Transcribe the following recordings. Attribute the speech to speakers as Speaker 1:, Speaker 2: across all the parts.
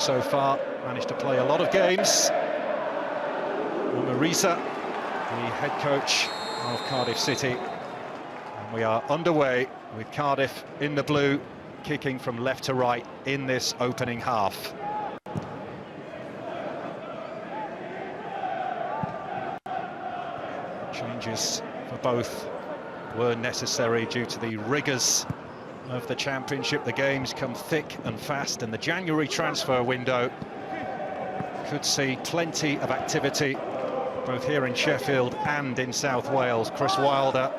Speaker 1: So far, managed to play a lot of games. Marisa, the head coach of Cardiff City. And we are underway with Cardiff in the blue, kicking from left to right in this opening half. Changes for both were necessary due to the rigours of the Championship. The games come thick and fast, and the January transfer window could see plenty of activity both here in Sheffield and in South Wales. Chris Wilder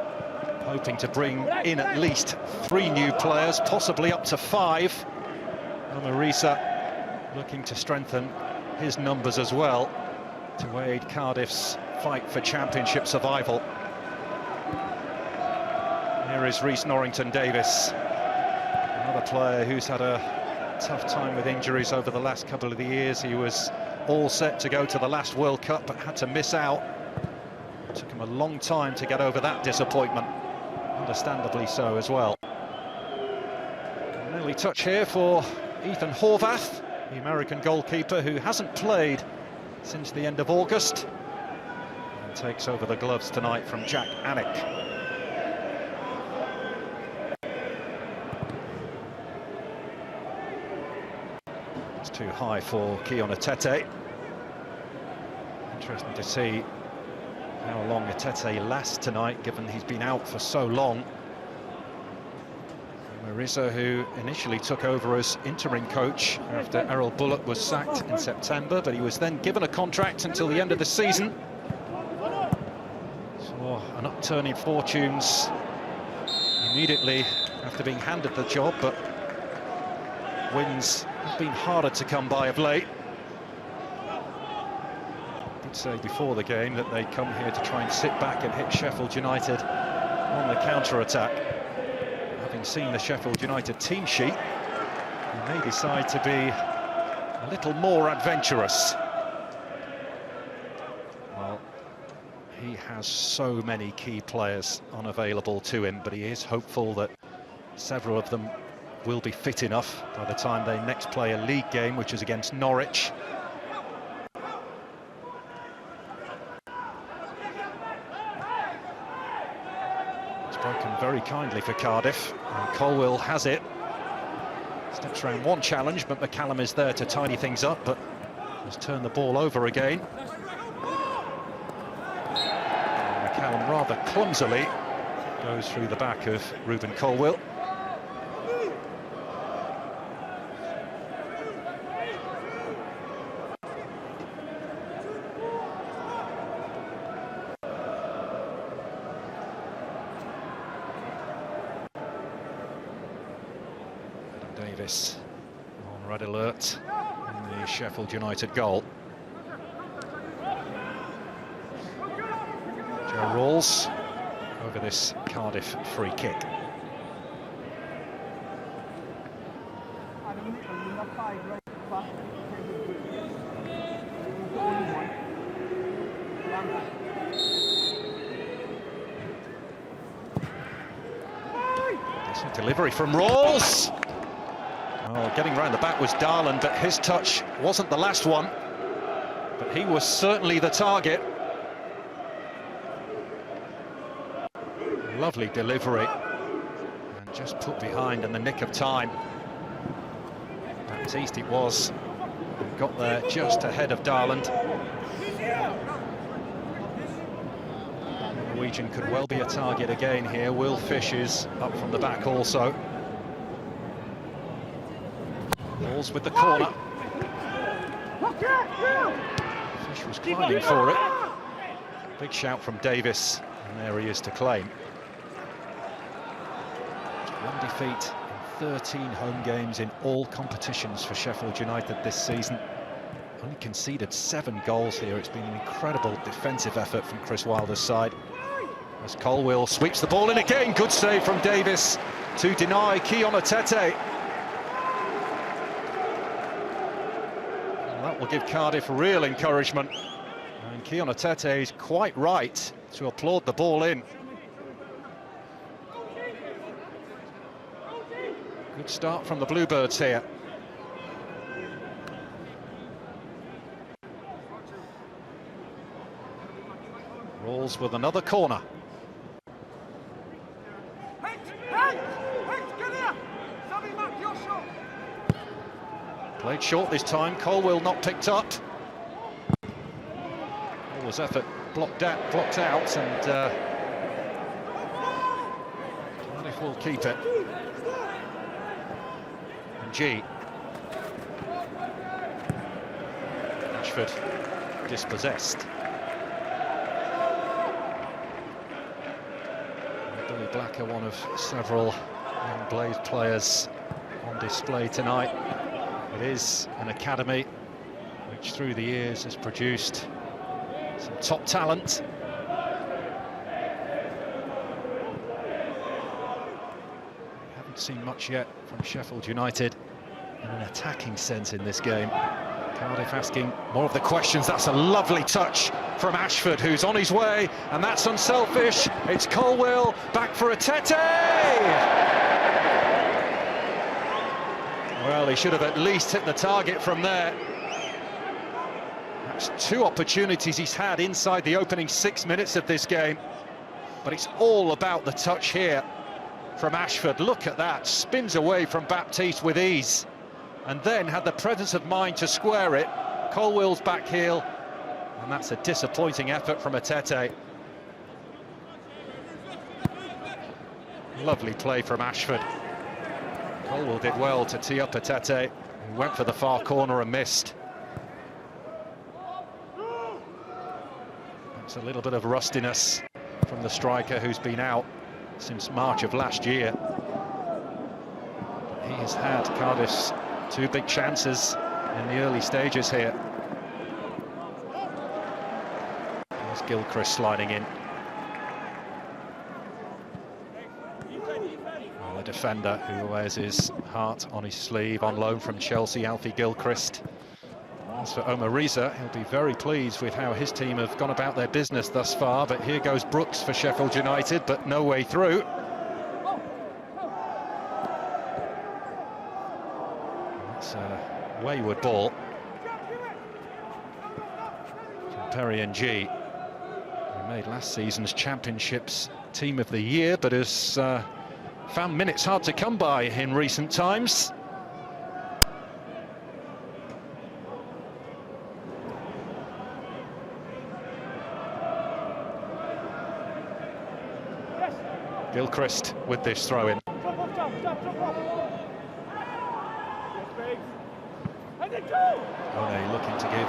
Speaker 1: hoping to bring in at least 3 new players, possibly up to 5. And Marisa looking to strengthen his numbers as well to aid Cardiff's fight for Championship survival. Here is Rhys Norrington-Davies, another player who's had a tough time with injuries over the last couple of years. He was all set to go to the last World Cup, but had to miss out. It took him a long time to get over that disappointment, understandably so as well. An early touch here for Ethan Horvath, the American goalkeeper who hasn't played since the end of August, and takes over the gloves tonight from Jack Anick. It's too high for Keon Etete. Interesting to see how long Etete lasts tonight, given he's been out for so long. Marisa, who initially took over as interim coach after Errol Bullock was sacked in September, but he was then given a contract until the end of the season. Saw an upturn in fortunes immediately after being handed the job, but wins have been harder to come by of late. I did say before the game that they'd come here to try and sit back and hit Sheffield United on the counter-attack. Having seen the Sheffield United team sheet, he may decide to be a little more adventurous. Well, he has so many key players unavailable to him, but he is hopeful that several of them will be fit enough by the time they next play a league game, which is against Norwich. It's broken very kindly for Cardiff, and Colwill has it. Steps around one challenge, but McCallum is there to tidy things up, but has turned the ball over again. And McCallum rather clumsily goes through the back of Ruben Colwill. Davis on red alert in the Sheffield United goal. Joe Rawls over this Cardiff free kick. Decent delivery from Rawls. Oh, getting round the back was Darland, but his touch wasn't the last one. But he was certainly the target. Lovely delivery. And just put behind in the nick of time. Baptiste it was. Got there just ahead of Darland. The Norwegian could well be a target again here. Will Fish is up from the back also. Balls with the corner. Fish was climbing for it. Big shout from Davis, and there he is to claim. One defeat in 13 home games in all competitions for Sheffield United this season. Only conceded 7 goals here. It's been an incredible defensive effort from Chris Wilder's side. As Colwill sweeps the ball in again. Good save from Davis to deny Keon Etete. That will give Cardiff real encouragement. And Keon Etete is quite right to applaud the ball in. Good start from the Bluebirds here. Balls with another corner. Played short this time, Colwill not picked up. Colwill's effort blocked out, and Cardiff will keep it. And G. Ashford dispossessed. Billy Blacker, one of several young Blaze players on display tonight. It is an academy which through the years has produced some top talent. We haven't seen much yet from Sheffield United in an attacking sense in this game. Cardiff asking more of the questions. That's a lovely touch from Ashford, who's on his way, and that's unselfish. It's Colwill, back for Atete! Well, he should have at least hit the target from there. That's two opportunities he's had inside the opening 6 minutes of this game. But it's all about the touch here from Ashford. Look at that, spins away from Baptiste with ease, and then had the presence of mind to square it. Colwill's back heel, and that's a disappointing effort from Atete. Lovely play from Ashford. Colwill did well to tee up Atete, who went for the far corner and missed. That's a little bit of rustiness from the striker who's been out since March of last year. He has had Cardiff's two big chances in the early stages here. There's Gilchrist sliding in. Well, the defender who wears his heart on his sleeve, on loan from Chelsea, Alfie Gilchrist. As for Omar Riza, he'll be very pleased with how his team have gone about their business thus far. But here goes Brooks for Sheffield United, but no way through. That's a wayward ball from Perry and G, who made last season's Championships Team of the Year, but has found minutes hard to come by in recent times. Gilchrist with this throw-in. One looking to give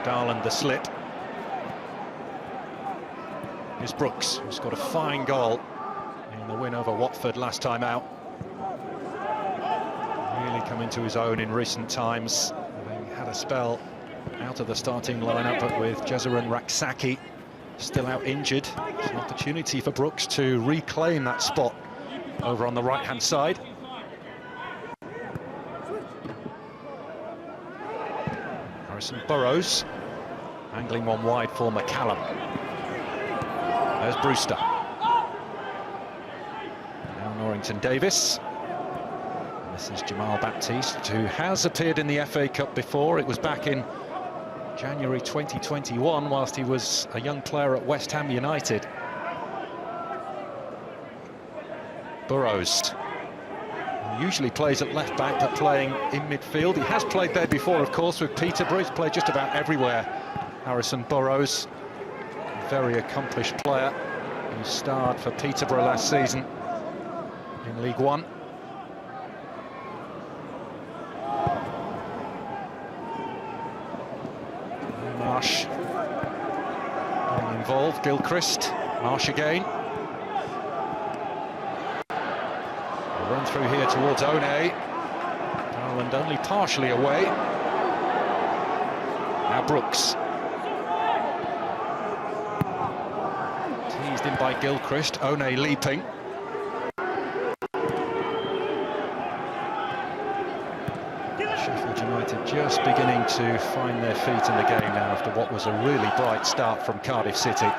Speaker 1: Darland the slip. Here's Brooks, who's got a fine goal in the win over Watford last time out. Really come into his own in recent times, having had a spell out of the starting lineup, but with Jesurun Raksaki still out injured. It's an opportunity for Brooks to reclaim that spot over on the right-hand side. Harrison Burrows angling one wide for McCallum. There's Brewster. Now Norrington Davis. And this is Jamal Baptiste, who has appeared in the FA Cup before. It was back in January 2021, whilst he was a young player at West Ham United. Burrows, who usually plays at left-back, but playing in midfield. He has played there before, of course, with Peterborough. He's played just about everywhere, Harrison Burrows. A very accomplished player who starred for Peterborough last season in League One. Marsh getting involved, Gilchrist, Marsh again. A run through here towards One. Darland only partially away. Now Brooks. Teased in by Gilchrist, One leaping. Sheffield United just beginning to find their feet in the game now after what was a really bright start from Cardiff City.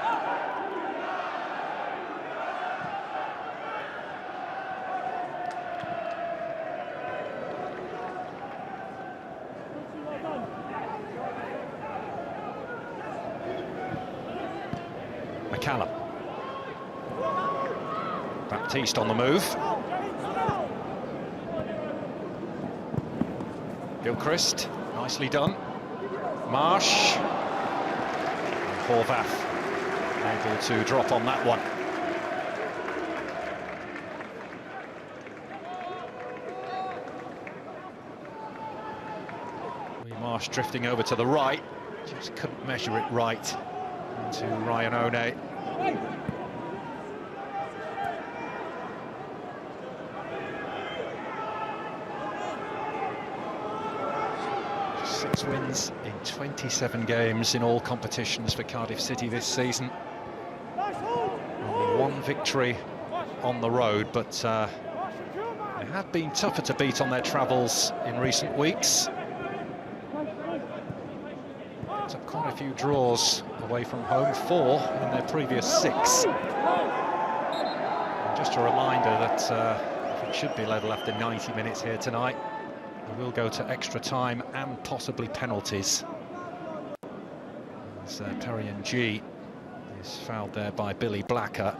Speaker 1: McCallum. Baptiste on the move. Gilchrist, nicely done. Marsh. And Horvath able to drop on that one. Marsh drifting over to the right, just couldn't measure it right into Ryan One. Just 6 wins in 27 games in all competitions for Cardiff City this season. Only 1 victory on the road, but they have been tougher to beat on their travels in recent weeks. Quite a few draws away from home, 4 in their previous 6. And just a reminder that it should be level after 90 minutes here tonight. They will go to extra time and possibly penalties. As Perrion G is fouled there by Billy Blacker.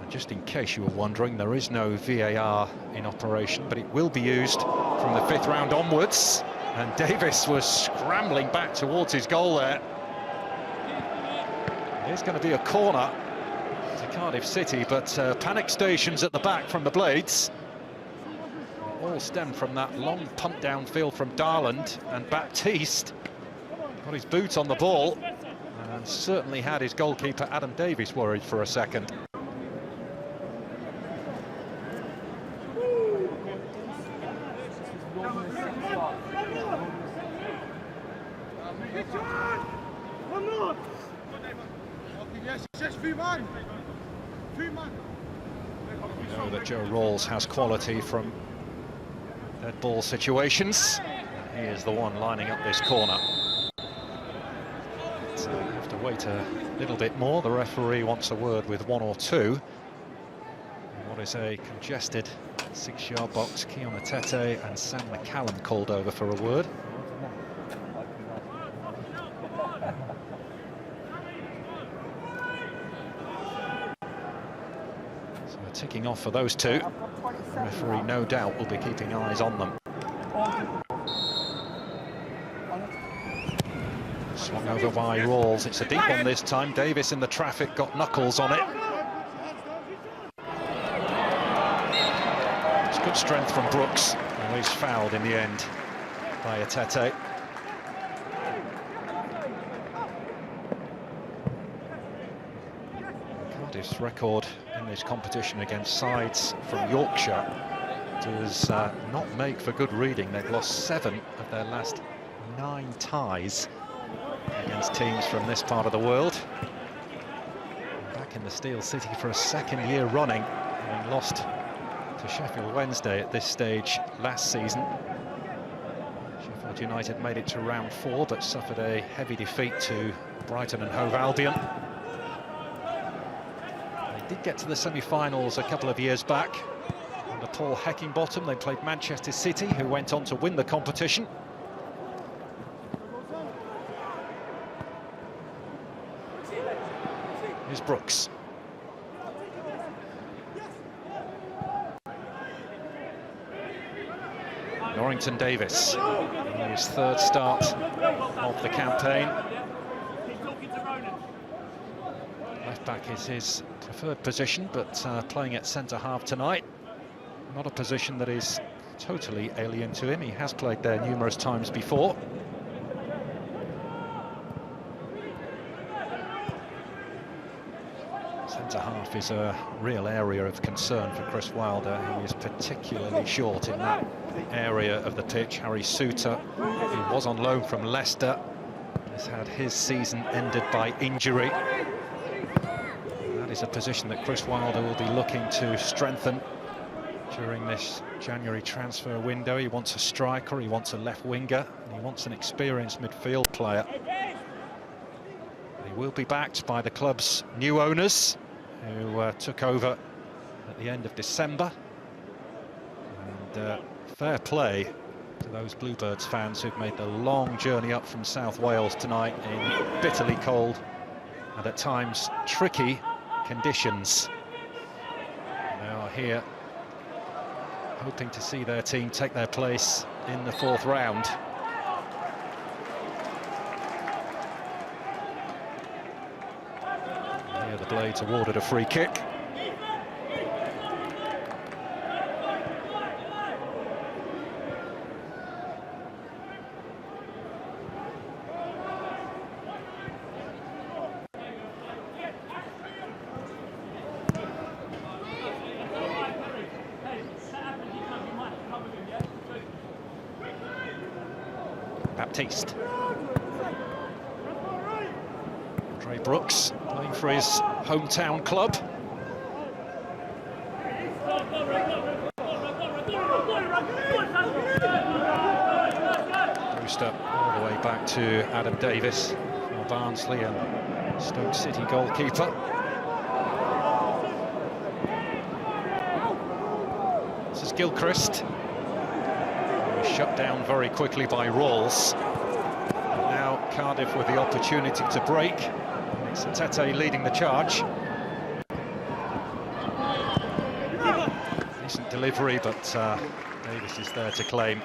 Speaker 1: And just in case you were wondering, there is no VAR in operation, but it will be used from the 5th round onwards. And Davis was scrambling back towards his goal there. It's going to be a corner to Cardiff City, but panic stations at the back from the Blades. All stemmed from that long punt downfield from Darland, and Baptiste got his boot on the ball and certainly had his goalkeeper Adam Davies worried for a second. We know that Joe Rawls has quality from dead ball situations. He is the one lining up this corner. So we have to wait a little bit more. The referee wants a word with 1 or 2. In what is a congested 6-yard box, Keon Atete and Sam McCallum called over for a word. Ticking off for those 2. The referee, no doubt, will be keeping eyes on them. Swung over by Rawls. It's a deep one this time. Davis in the traffic, got knuckles on it. It's good strength from Brooks. And he's fouled in the end by Atete. Cardiff's record in this competition against sides from Yorkshire does not make for good reading. They've lost 7 of their last 9 ties against teams from this part of the world. Back in the Steel City for a 2nd year running, having lost to Sheffield Wednesday at this stage last season. Sheffield United made it to round 4 but suffered a heavy defeat to Brighton and Hove Albion. Did get to the semi-finals a couple of years back under Paul Heckingbottom. They played Manchester City, who went on to win the competition. Here's Brooks. Norrington Davis, in his 3rd start of the campaign. Left back is his preferred position, but playing at centre-half tonight. Not a position that is totally alien to him. He has played there numerous times before. Centre-half is a real area of concern for Chris Wilder. He is particularly short in that area of the pitch. Harry Souttar, who was on loan from Leicester, has had his season ended by injury. That is a position that Chris Wilder will be looking to strengthen during this January transfer window. He wants a striker, he wants a left winger, and he wants an experienced midfield player. He will be backed by the club's new owners, who took over at the end of December. And fair play to those Bluebirds fans who've made the long journey up from South Wales tonight in bitterly cold and at times tricky conditions. They are here hoping to see their team take their place in the fourth round. Here the Blades awarded a free kick. Baptiste. Andre Brooks playing for his hometown club. Brewster all the way back to Adam Davis, for Barnsley and Stoke City goalkeeper. This is Gilchrist. Shut down very quickly by Rawls. Now Cardiff with the opportunity to break. It's Tete leading the charge. Decent delivery, but Davis is there to claim.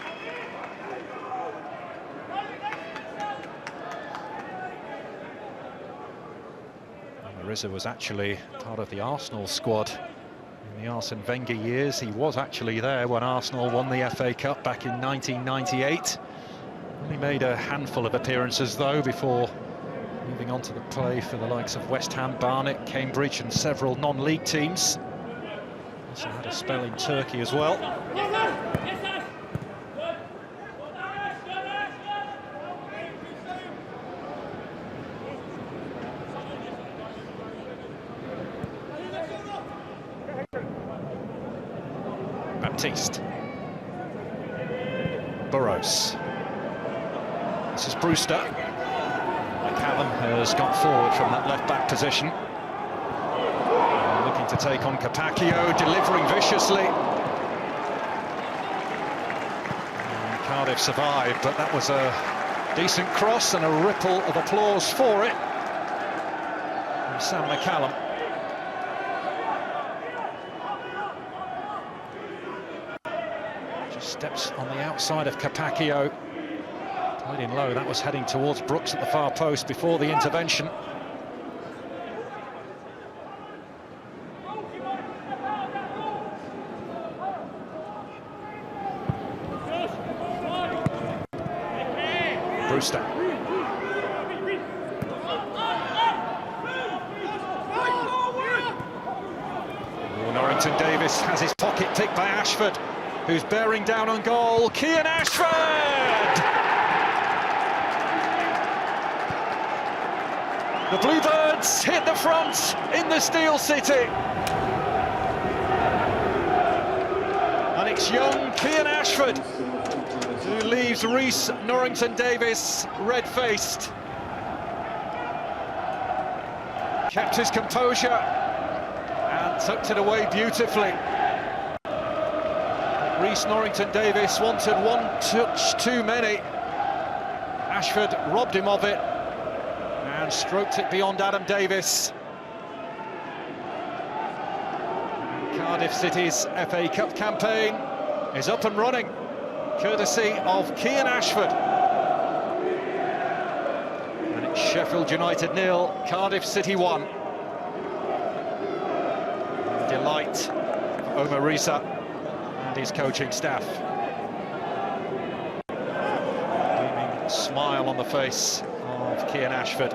Speaker 1: Marisa was actually part of the Arsenal squad in the Arsene Wenger years. He was actually there when Arsenal won the FA Cup back in 1998. Only made a handful of appearances though before moving on to the play for the likes of West Ham, Barnet, Cambridge and several non-league teams. Also had a spell in Turkey as well. Baptiste. Burrows. This is Brewster. McCallum has got forward from that left-back position. Looking to take on Capaccio, delivering viciously. And Cardiff survived, but that was a decent cross and a ripple of applause for it from Sam McCallum. Steps on the outside of Capaccio. Played in low, that was heading towards Brooks at the far post before the intervention. Brewster. Norrington Davis has his pocket picked by Ashford, who's bearing down on goal. Kian Ashford! The Bluebirds hit the front in the Steel City. And it's young Kian Ashford who leaves Rhys Norrington Davis red-faced. Kept his composure and tucked it away beautifully. Rhys Norrington Davis wanted one touch too many. Ashford robbed him of it and stroked it beyond Adam Davis. Cardiff City's FA Cup campaign is up and running, courtesy of Kian Ashford. And it's Sheffield United 0, Cardiff City 1. Delight for Omar Risa and his coaching staff. Beaming smile on the face of Kian Ashford.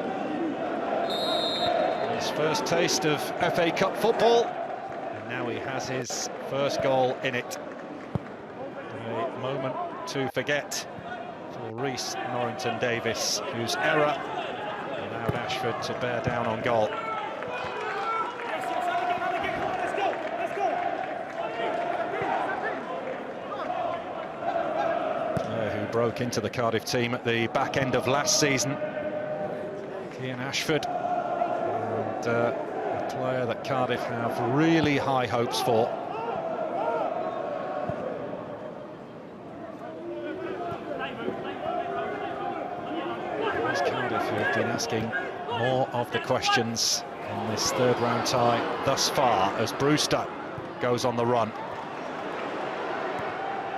Speaker 1: His first taste of FA Cup football, and now he has his first goal in it. A moment to forget for Rhys Norrington Davis, whose error allowed Ashford to bear down on goal. Who broke into the Cardiff team at the back end of last season. Kian Ashford, and a player that Cardiff have really high hopes for. Cardiff have been asking more of the questions in this third round tie thus far as Brewster goes on the run.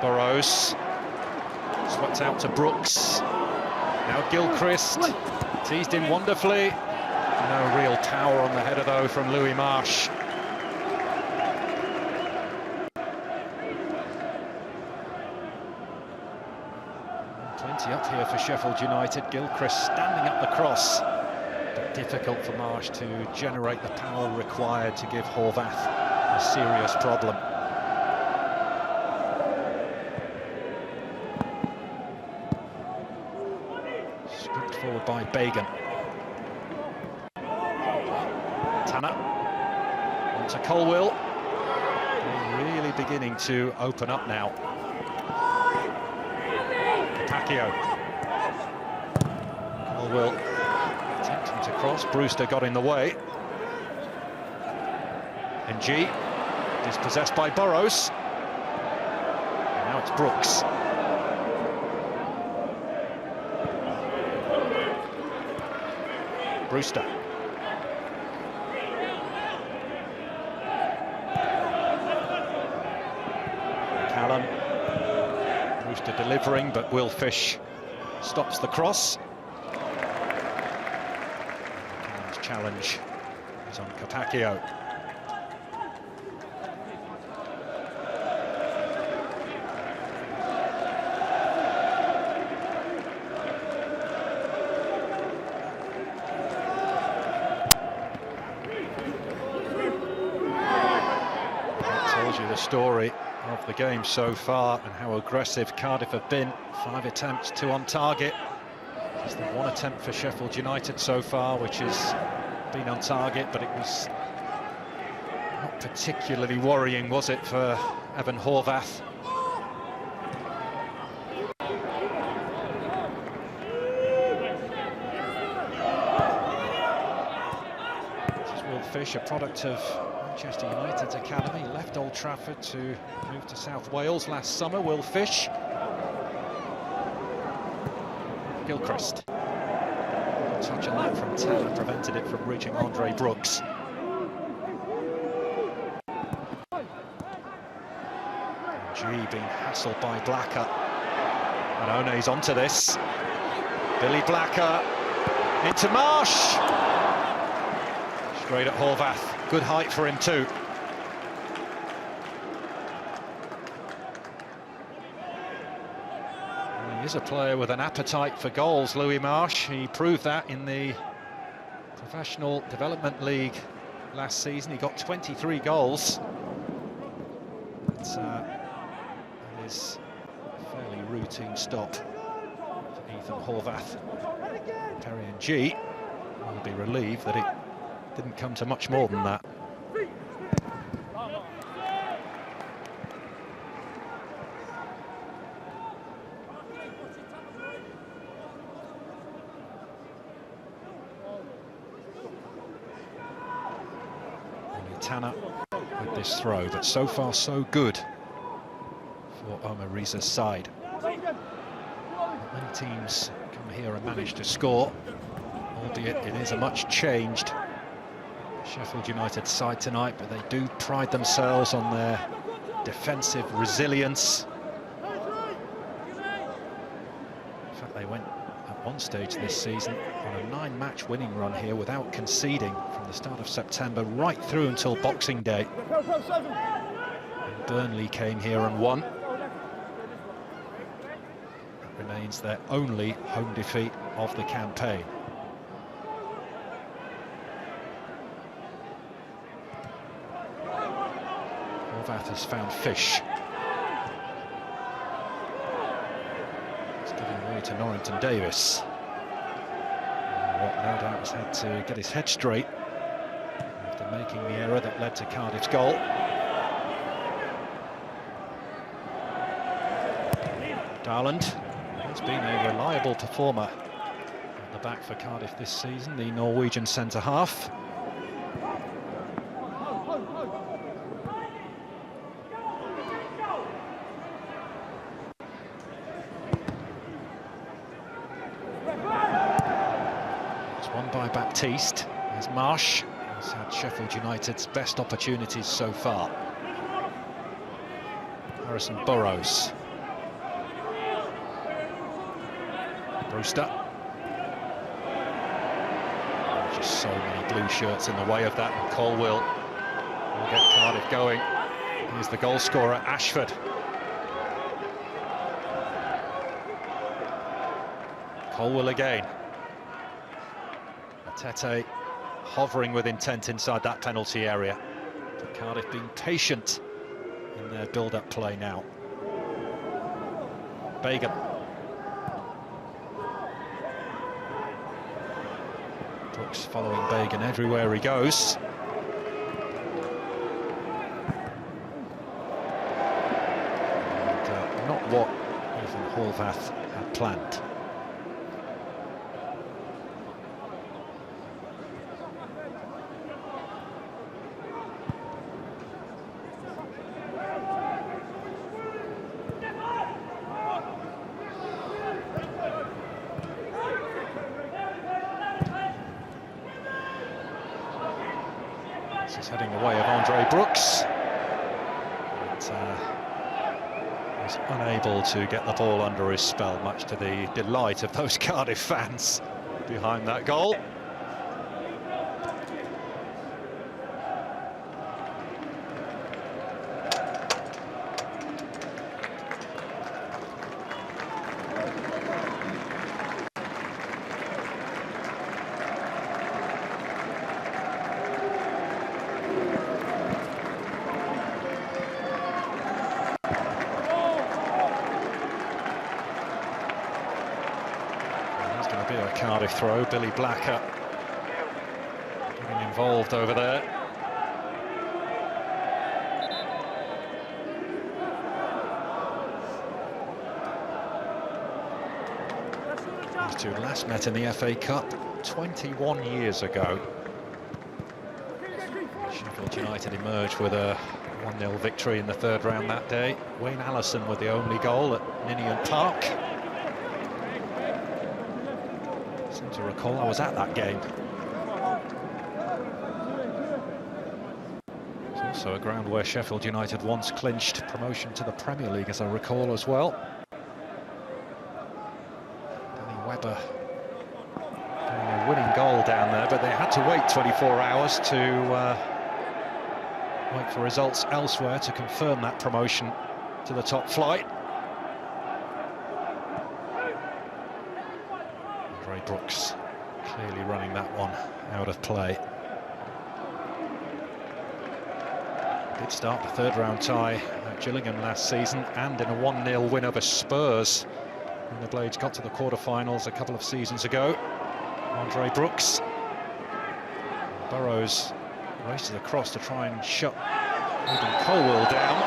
Speaker 1: Burrows swept out to Brooks. Now Gilchrist teased in wonderfully. No real power on the header though from Louis Marsh. Plenty up here for Sheffield United. Gilchrist standing up the cross. But difficult for Marsh to generate the power required to give Horvath a serious problem. Scooped forward by Bagan. Tanner onto Colwill. They're really beginning to open up now. Pacquiao. Colwill attempting to cross. Brewster got in the way. And G dispossessed by Burrows. And now it's Brooks. Brewster. Callum. Brewster delivering, but Will Fish stops the cross. Callum's challenge is on Capaccio. The story of the game so far and how aggressive Cardiff have been. 5 attempts, 2 on target. Just the 1 attempt for Sheffield United so far, which has been on target, but it was not particularly worrying, was it, for Evan Horvath? This is Will Fish, a product of Manchester United's academy, left Old Trafford to move to South Wales last summer. Will Fish. Gilchrist. A touch on that from Tanner prevented it from reaching Andre Brooks. G being hassled by Blacker. And One's onto this. Billy Blacker into Marsh. Straight at Horvath. Good height for him too. He is a player with an appetite for goals, Louis Marsh. He proved that in the Professional Development League last season. He got 23 goals. But it is a fairly routine stop for Ethan Horvath. Perry and G will be relieved that it didn't come to much more than that. Only Tanner with this throw, but so far so good for Omar Riza's side. Not many teams come here and manage to score, albeit it is a much changed Sheffield United side tonight, but they do pride themselves on their defensive resilience. In fact, they went at one stage this season on a 9-match winning run here without conceding from the start of September right through until Boxing Day. And Burnley came here and won. That remains their only home defeat of the campaign. Horvath has found Fish. It's giving way to Norrington Davis. What no doubt has had to get his head straight after making the error that led to Cardiff's goal. Darland has been a reliable performer at the back for Cardiff this season, the Norwegian centre-half. Won by Baptiste. There's Marsh, who's had Sheffield United's best opportunities so far. Harrison Burrows. Brewster. Just so many blue shirts in the way of that. Colwill will get Cardiff going. Here's the goal scorer, Ashford. Colwill again. Tete hovering with intent inside that penalty area. But Cardiff being patient in their build-up play now. Bagan. Brooks following Bagan everywhere he goes. And not what even Horvath had planned. This is heading the way of Andre Brooks. But, was unable to get the ball under his spell, much to the delight of those Cardiff fans behind that goal. Going to be a Cardiff throw. Billy Blacker getting involved over there. These two last met in the FA Cup 21 years ago. Sheffield United emerged with a 1-0 victory in the third round that day. Wayne Allison with the only goal at Ninian Park. To recall, I was at that game. It's also a ground where Sheffield United once clinched promotion to the Premier League, as I recall as well. Danny Webber getting a winning goal down there, but they had to wait 24 hours to wait for results elsewhere to confirm that promotion to the top flight. Brooks clearly running that one out of play. Did start the third round tie at Gillingham last season and in a 1-0 win over Spurs when the Blades got to the quarter-finals a couple of seasons ago. Andre Brooks. Burrows races across to try and shut Ruben Colwill down.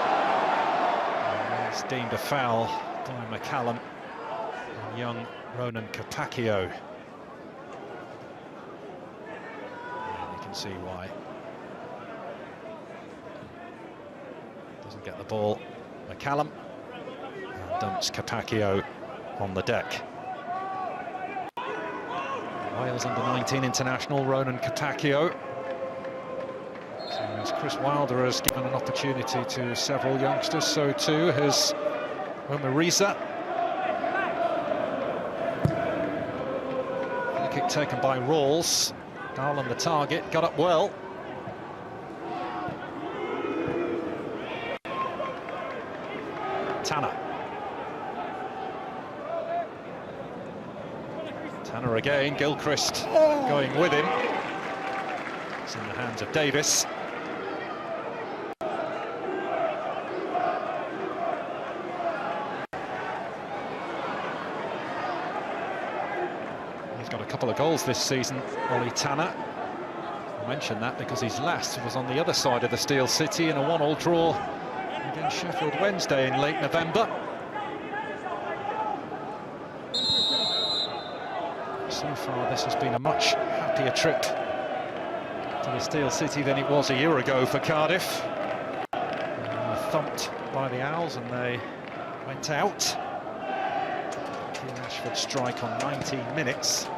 Speaker 1: And it's deemed a foul by McCallum and young Ronan Capacchio. You can see why. Doesn't get the ball. McCallum and dumps Capacchio on the deck. Wales under-19 international Ronan Capacchio. So as Chris Wilder has given an opportunity to several youngsters, so too has Omarisa. Kick taken by Rawls. Darlan the target, got up well. Tanner. Tanner again, Gilchrist going with him. It's in the hands of Davis. He's got a couple of goals this season, Ollie Tanner. I mention that because his last was on the other side of the Steel City in a 1-1 draw against Sheffield Wednesday in late November. So far this has been a much happier trip to the Steel City than it was a year ago for Cardiff. Thumped by the Owls and they went out. Keen Ashford strike on 19 minutes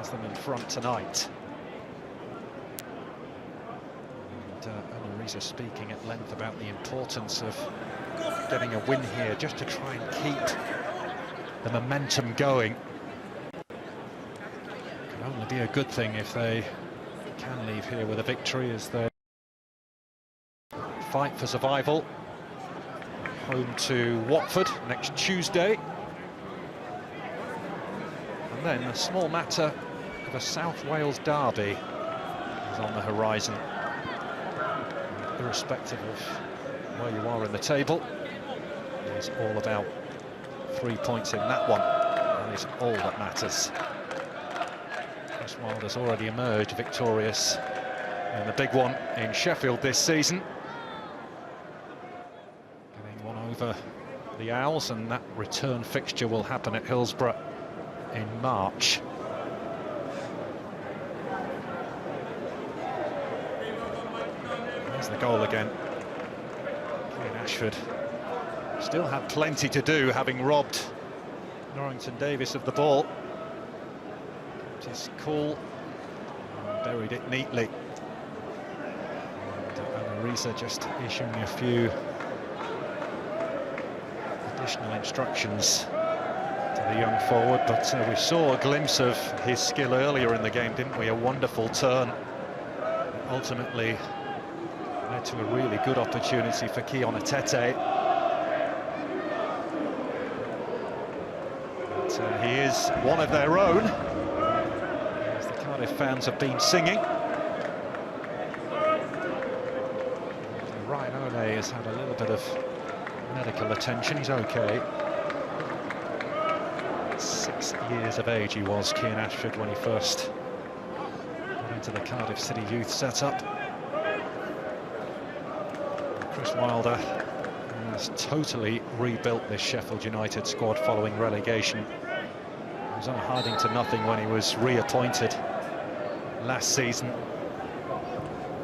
Speaker 1: has them in front tonight. And Emirates speaking at length about the importance of getting a win here, just to try and keep the momentum going. It can only be a good thing if they can leave here with a victory, as they fight for survival. Home to Watford next Tuesday. And then a small matter of a South Wales derby is on the horizon. Irrespective of where you are in the table, it's all about 3 points in that one, and it's all that matters. Chris Wilder has already emerged victorious in the big one in Sheffield this season, getting one over the Owls, and that return fixture will happen at Hillsborough in March. There's the goal again. Ian Ashford still had plenty to do, having robbed Norrington Davis of the ball. Kept his cool and buried it neatly. And Emirates just issuing a few additional instructions to the young forward, but we saw a glimpse of his skill earlier in the game, didn't we? A wonderful turn, ultimately led to a really good opportunity for Keon Atete. But he is one of their own, as the Cardiff fans have been singing. Ryan Ole has had a little bit of medical attention. He's okay. 6 years of age he was, Kean Ashford, when he first got into the Cardiff City youth setup. Chris Wilder has totally rebuilt this Sheffield United squad following relegation. He was on hiding to nothing when he was reappointed last season.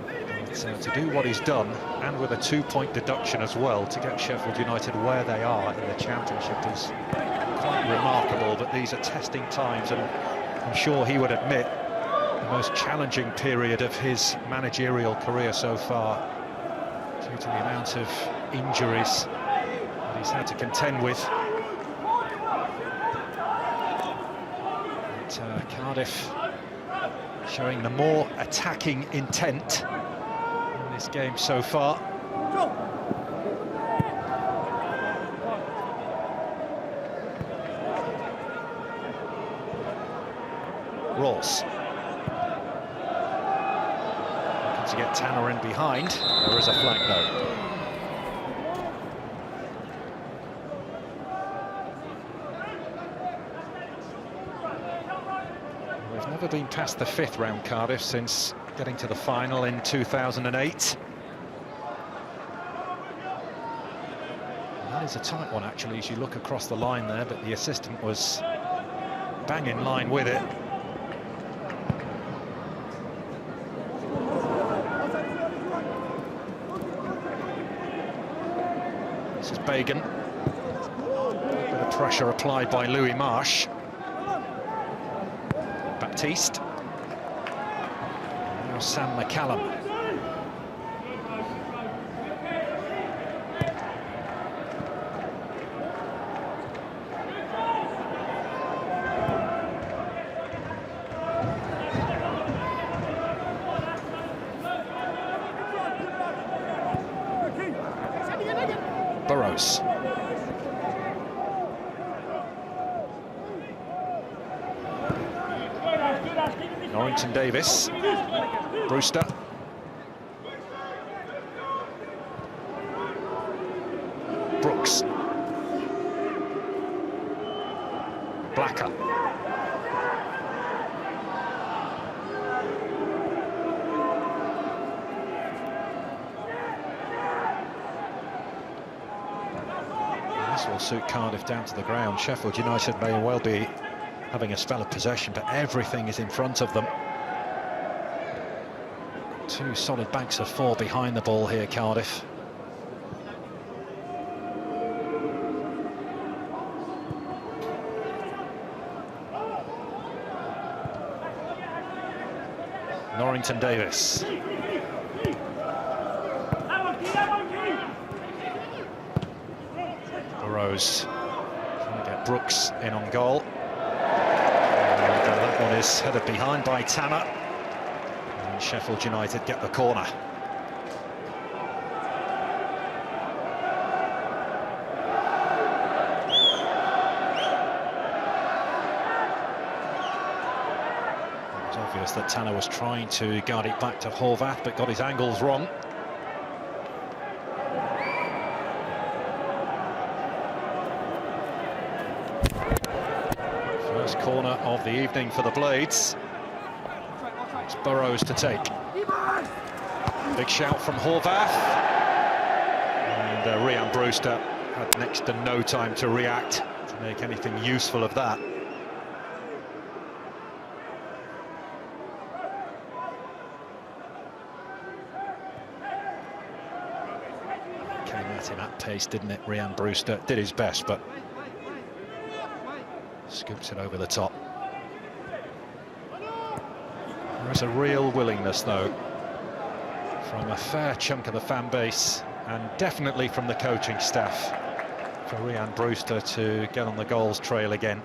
Speaker 1: But to do what he's done, and with a 2-point deduction as well, to get Sheffield United where they are in the Championship is quite remarkable. But these are testing times, and I'm sure he would admit the most challenging period of his managerial career so far, due to the amount of injuries that he's had to contend with. But Cardiff showing the more attacking intent in this game so far. Ross looking to get Tanner in behind. There is a flag though. They've never been past the 5th round, Cardiff, since getting to the final in 2008. And that is a tight one, actually, as you look across the line there, but the assistant was bang in line with it. This is Bagan. A bit of pressure applied by Louis Marsh. Baptiste. Now Sam McCallum. Burrows. Norrington Davis. Brewster. Brooks. Blacker. This will suit Cardiff down to the ground. Sheffield United may well be having a spell of possession, but everything is in front of them. 2 solid banks of 4 behind the ball here, Cardiff. Norrington Davis. Burrows trying to get Brooks in on goal. And that one is headed behind by Tanner. And Sheffield United get the corner. It was obvious that Tanner was trying to guard it back to Horvath, but got his angles wrong. First corner of the evening for the Blades. It's Burrows to take. Big shout from Horvath. And Ryan Brewster had next to no time to react to make anything useful of that. Came at him at pace, didn't it? Ryan Brewster did his best, but scoops it over the top. There is a real willingness, though, from a fair chunk of the fan base and definitely from the coaching staff for Ryan Brewster to get on the goals trail again.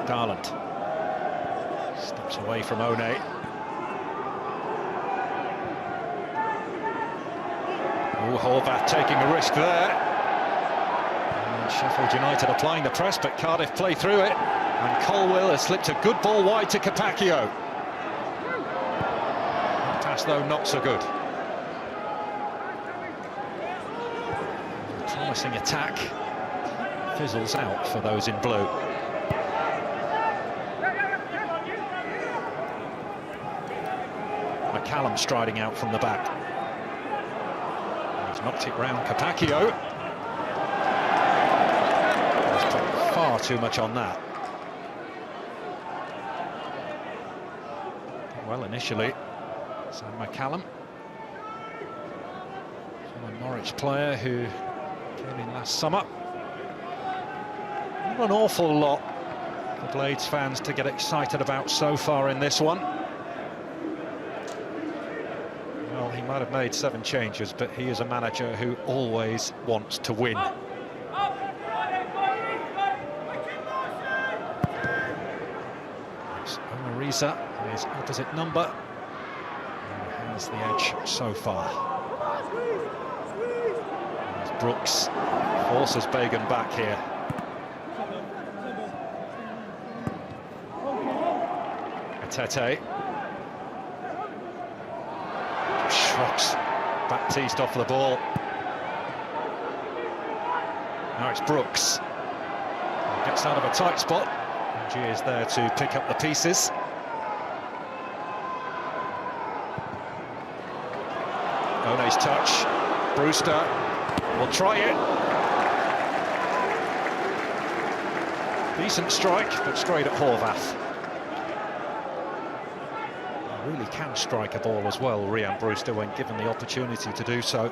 Speaker 1: Garland steps away from One. Oh, Horvath taking a risk there. And Sheffield United applying the press, but Cardiff play through it. And Colwill has slipped a good ball wide to Capaccio. Pass, though, not so good. Promising attack fizzles out for those in blue. McCallum striding out from the back. He's knocked it round Capaccio. He's put far too much on that. Well, initially, Sam McCallum, a Norwich player who came in last summer. Not an awful lot for Blades fans to get excited about so far in this one. Well, he might have made 7 changes, but he is a manager who always wants to win. Omarisa, his opposite number, and has the edge so far. As Brooks forces Bagan back here. Tete. Shocks Baptiste off the ball. Now it's Brooks. He gets out of a tight spot. And G is there to pick up the pieces. One's touch. Brewster will try it. Decent strike, but straight at Horvath. Really can strike a ball as well, Ryan Brewster, when given the opportunity to do so.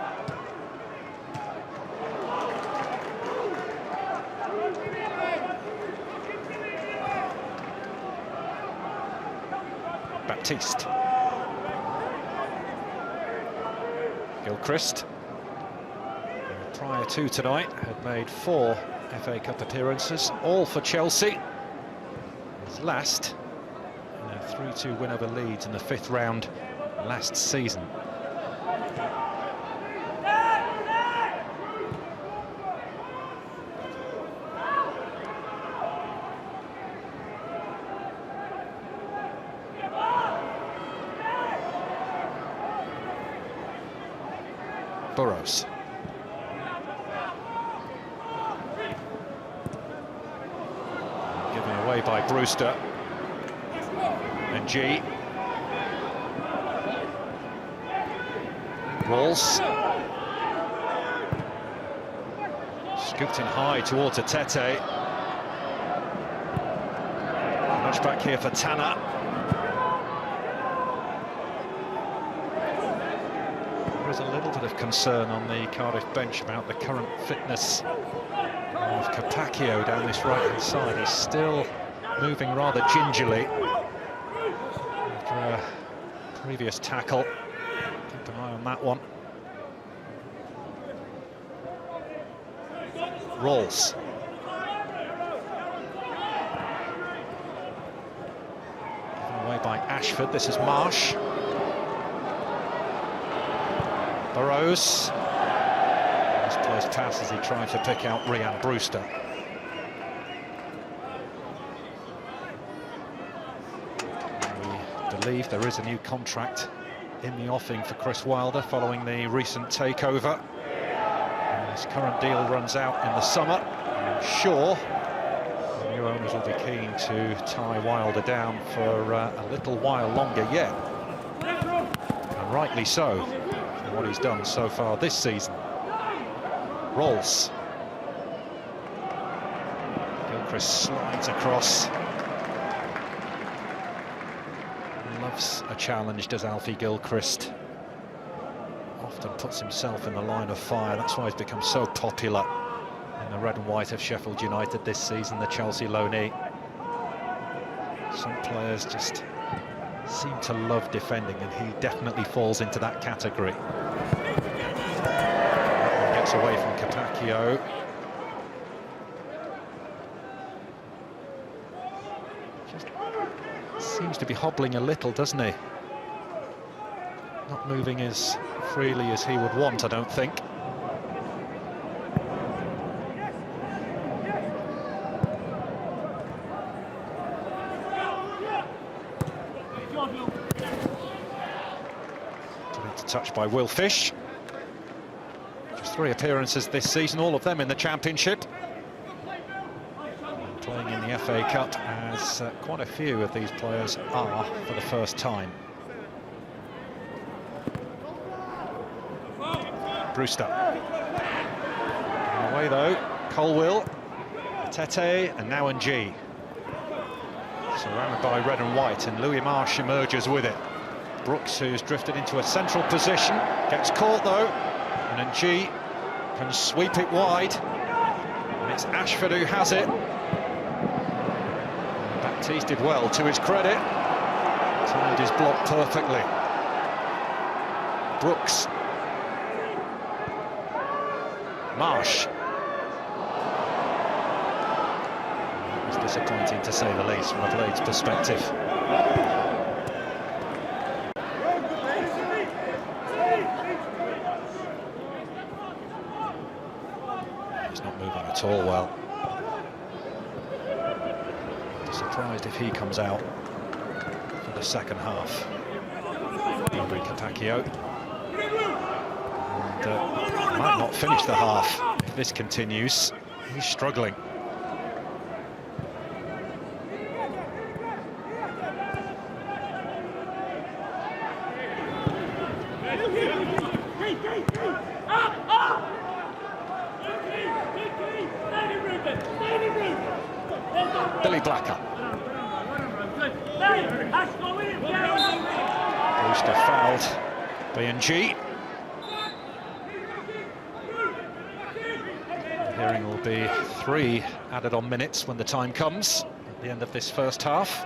Speaker 1: Baptiste. Gilchrist, prior to tonight, had made 4 FA Cup appearances, all for Chelsea. His last 3-2 win over Leeds in the 5th round last season. Burrows. Given away by Brewster. And G. Walls. Scooped in high towards a Tete. Much back here for Tanner. is a little bit of concern on the Cardiff bench about the current fitness of Capaccio down this right-hand side. He's still moving rather gingerly after a previous tackle. Keep an eye on that one. Rolls. Given away by Ashford. This is Marsh. Burrows. Misplaced pass as he tried to pick out Ryan Brewster. We believe there is a new contract in the offing for Chris Wilder following the recent takeover. His current deal runs out in the summer. I'm sure the new owners will be keen to tie Wilder down for a little while longer yet. And rightly so, for what he's done so far this season. Rolls. Gilchrist slides across. Loves a challenge, does Alfie Gilchrist. Often puts himself in the line of fire. That's why he's become so popular in the red and white of Sheffield United this season, the Chelsea loanee. Some players just seem to love defending, and he definitely falls into that category. Gets away from Capaccio. Just seems to be hobbling a little, doesn't he? Not moving as freely as he would want, I don't think. Put into touch by Will Fish. Just 3 appearances this season, all of them in the Championship. Playing in the FA Cup, as quite a few of these players are for the first time. Brewster. Away though, Colwill, Tete and now Ng. Surrounded by red and white, and Louis Marsh emerges with it. Brooks, who's drifted into a central position, gets caught though, and Ng can sweep it wide. And it's Ashford who has it. And Baptiste did well, to his credit. Timed his block perfectly. Brooks. Marsh. It was disappointing, to say the least, from a Blades perspective. He's not moving at all well. I'd be surprised if he comes out for the second half. Capaccio. And might not finish the half if this continues. He's struggling. Billy Blacker. Brewster fouled by Ng. The hearing will be 3 added on minutes when the time comes at the end of this first half.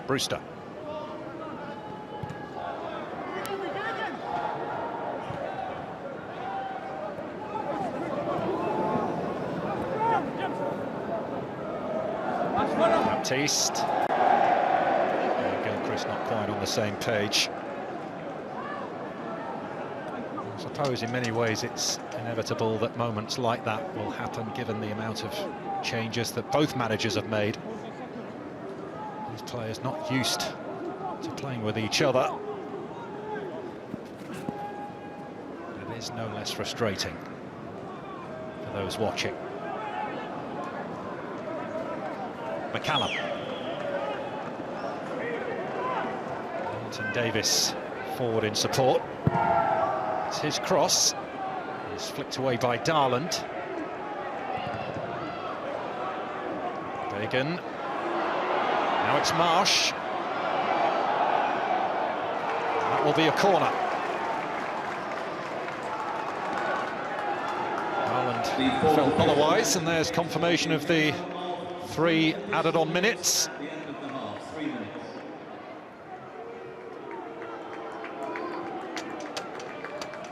Speaker 1: Brewster. Baptiste. Gilchrist not quite on the same page. I suppose in many ways it's inevitable that moments like that will happen, given the amount of changes that both managers have made. These players not used to playing with each other. It is no less frustrating for those watching. McCallum. Milton Davis forward in support. It's his cross. It's flicked away by Darland. Fagan. Now it's Marsh. That will be a corner. Ireland felt otherwise, and there's confirmation of the 3 added-on minutes.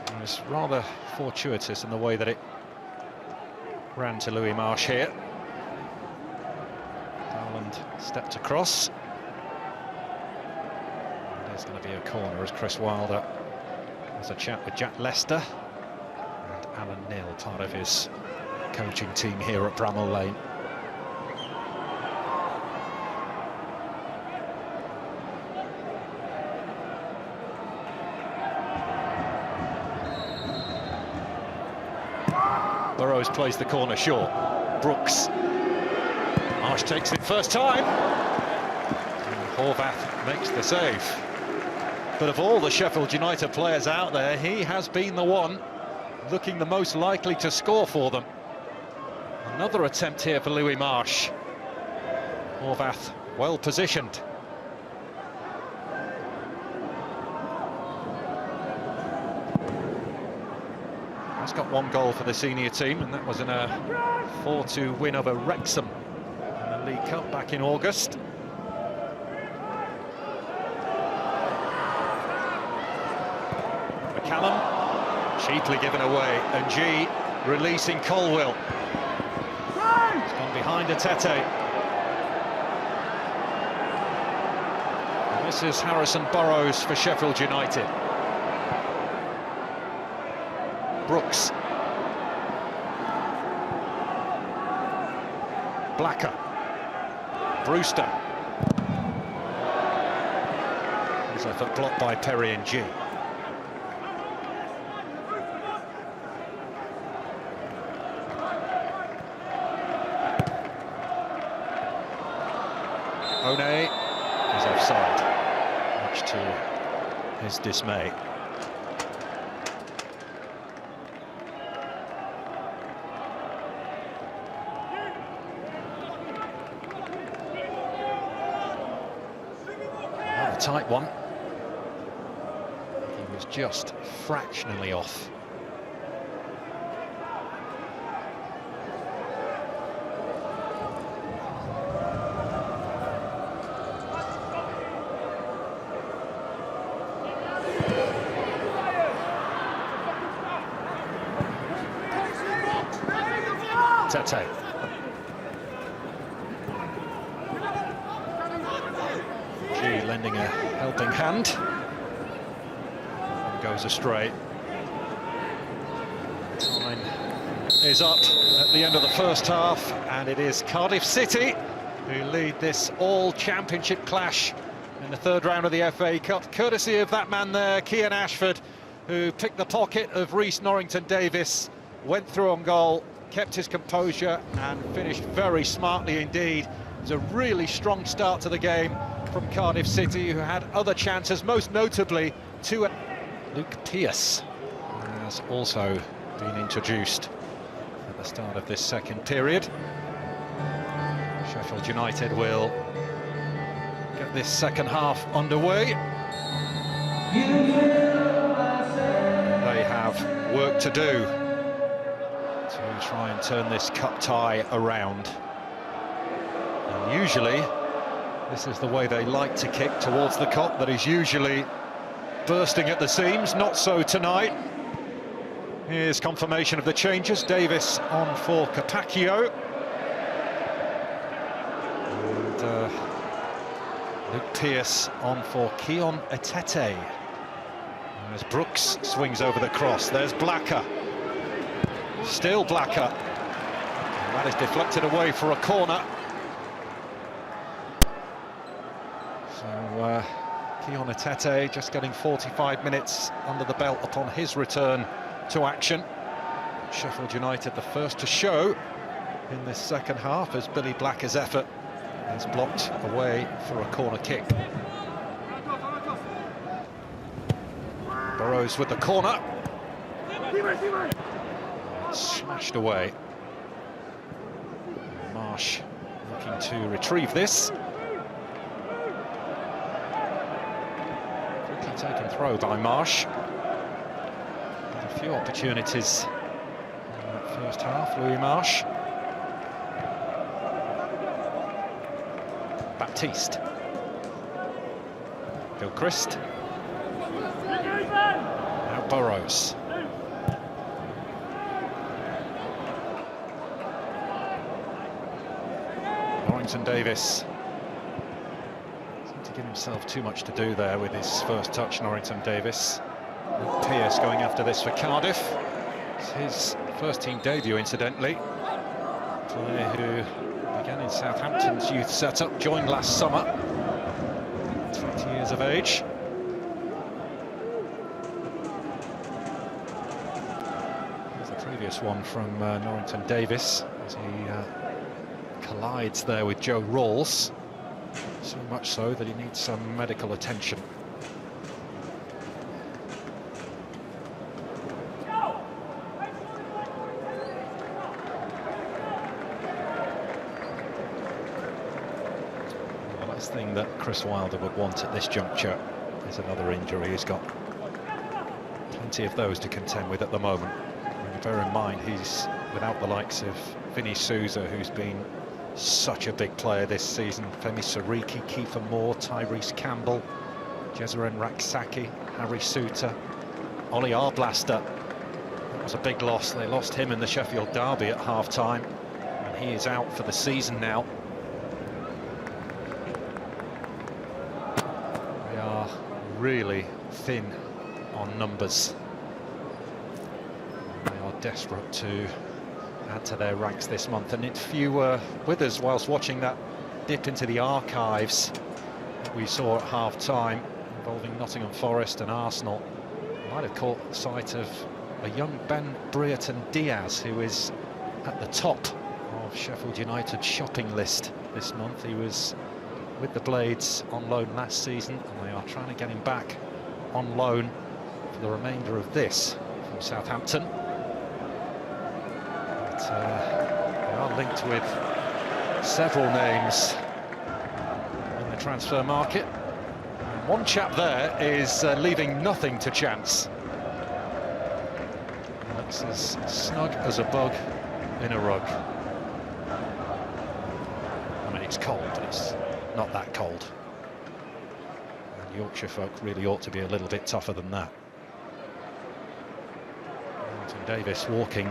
Speaker 1: It was rather fortuitous in the way that it ran to Louis Marsh here. Ireland stepped across. There's going to be a corner as Chris Wilder has a chat with Jack Lester and Alan Neil, part of his coaching team here at Bramall Lane. Burrows plays the corner short. Brooks. Marsh takes it first time. And Horvath makes the save. But of all the Sheffield United players out there, he has been the one looking the most likely to score for them. Another attempt here for Louis Marsh. Horvath well positioned. He's got 1 goal for the senior team, and that was in a 4-2 win over Wrexham in the League Cup back in August. McCallum, cheaply given away, and G releasing Colwill. He's gone behind Atete. And this is Harrison Burrows for Sheffield United. Brooks. Blacker. Brewster. His effort blocked by Perry and G. One is offside, much to his dismay. Another tight one. He was just fractionally off. Tete. G lending a helping hand. And goes astray. Time is up at the end of the first half, and it is Cardiff City who lead this all-championship clash in the 3rd round of the FA Cup, courtesy of that man there, Cian Ashford, who picked the pocket of Rhys Norrington-Davies, went through on goal, kept his composure and finished very smartly indeed. It was a really strong start to the game from Cardiff City, who had other chances, most notably to Luke Pearce has also been introduced at the start of this second period. Sheffield United will get this second half underway. They have work to do to try and turn this cup tie around. And usually, this is the way they like to kick towards the cup, that is usually bursting at the seams. Not so tonight. Here's confirmation of the changes. Davies on for Capaccio. And Luke Pearce on for Keon Etete. As Brooks swings over the cross, there's Blacker. Still Blacker. And that is deflected away for a corner. So Keon Etete just getting 45 minutes under the belt upon his return to action. Sheffield United the first to show in this second half, as Billy Blacker's effort is blocked away for a corner kick. Burrows with the corner. Smashed away. Marsh looking to retrieve this. Quickly taken throw by Marsh. Had a few opportunities in that first half, Louis Marsh. Baptiste. Gilchrist. Now Burrows. Norrington Davis. Seemed to give himself too much to do there with his first touch, Norrington Davis. Pearce going after this for Cardiff. It's his first team debut, incidentally. Player who began in Southampton's youth setup, joined last summer. 20 years of age. Here's the previous one from Norrington Davis as he collides there with Joe Rawls. So much so that he needs some medical attention. Thing that Chris Wilder would want at this juncture is another injury. He's got plenty of those to contend with at the moment. And bear in mind he's without the likes of Vinny Souza, who's been such a big player this season, Femi Sariki, Kiefer Moore, Tyrese Campbell, Jezeren Raksaki, Harry Suter, Ollie Arblaster. That was a big loss. They lost him in the Sheffield derby at half-time, and he is out for the season now. Really thin on numbers. They are desperate to add to their ranks this month, and if you were with us whilst watching that dip into the archives that we saw at half-time involving Nottingham Forest and Arsenal, you might have caught sight of a young Ben Brereton Diaz, who is at the top of Sheffield United's shopping list this month. He was with the Blades on loan last season, and they are trying to get him back on loan for the remainder of this from Southampton. But they are linked with several names in the transfer market. And one chap there is leaving nothing to chance. That's as snug as a bug in a rug. I mean, it's cold, but it's not that cold. And Yorkshire folk really ought to be a little bit tougher than that. Norrington Davis walking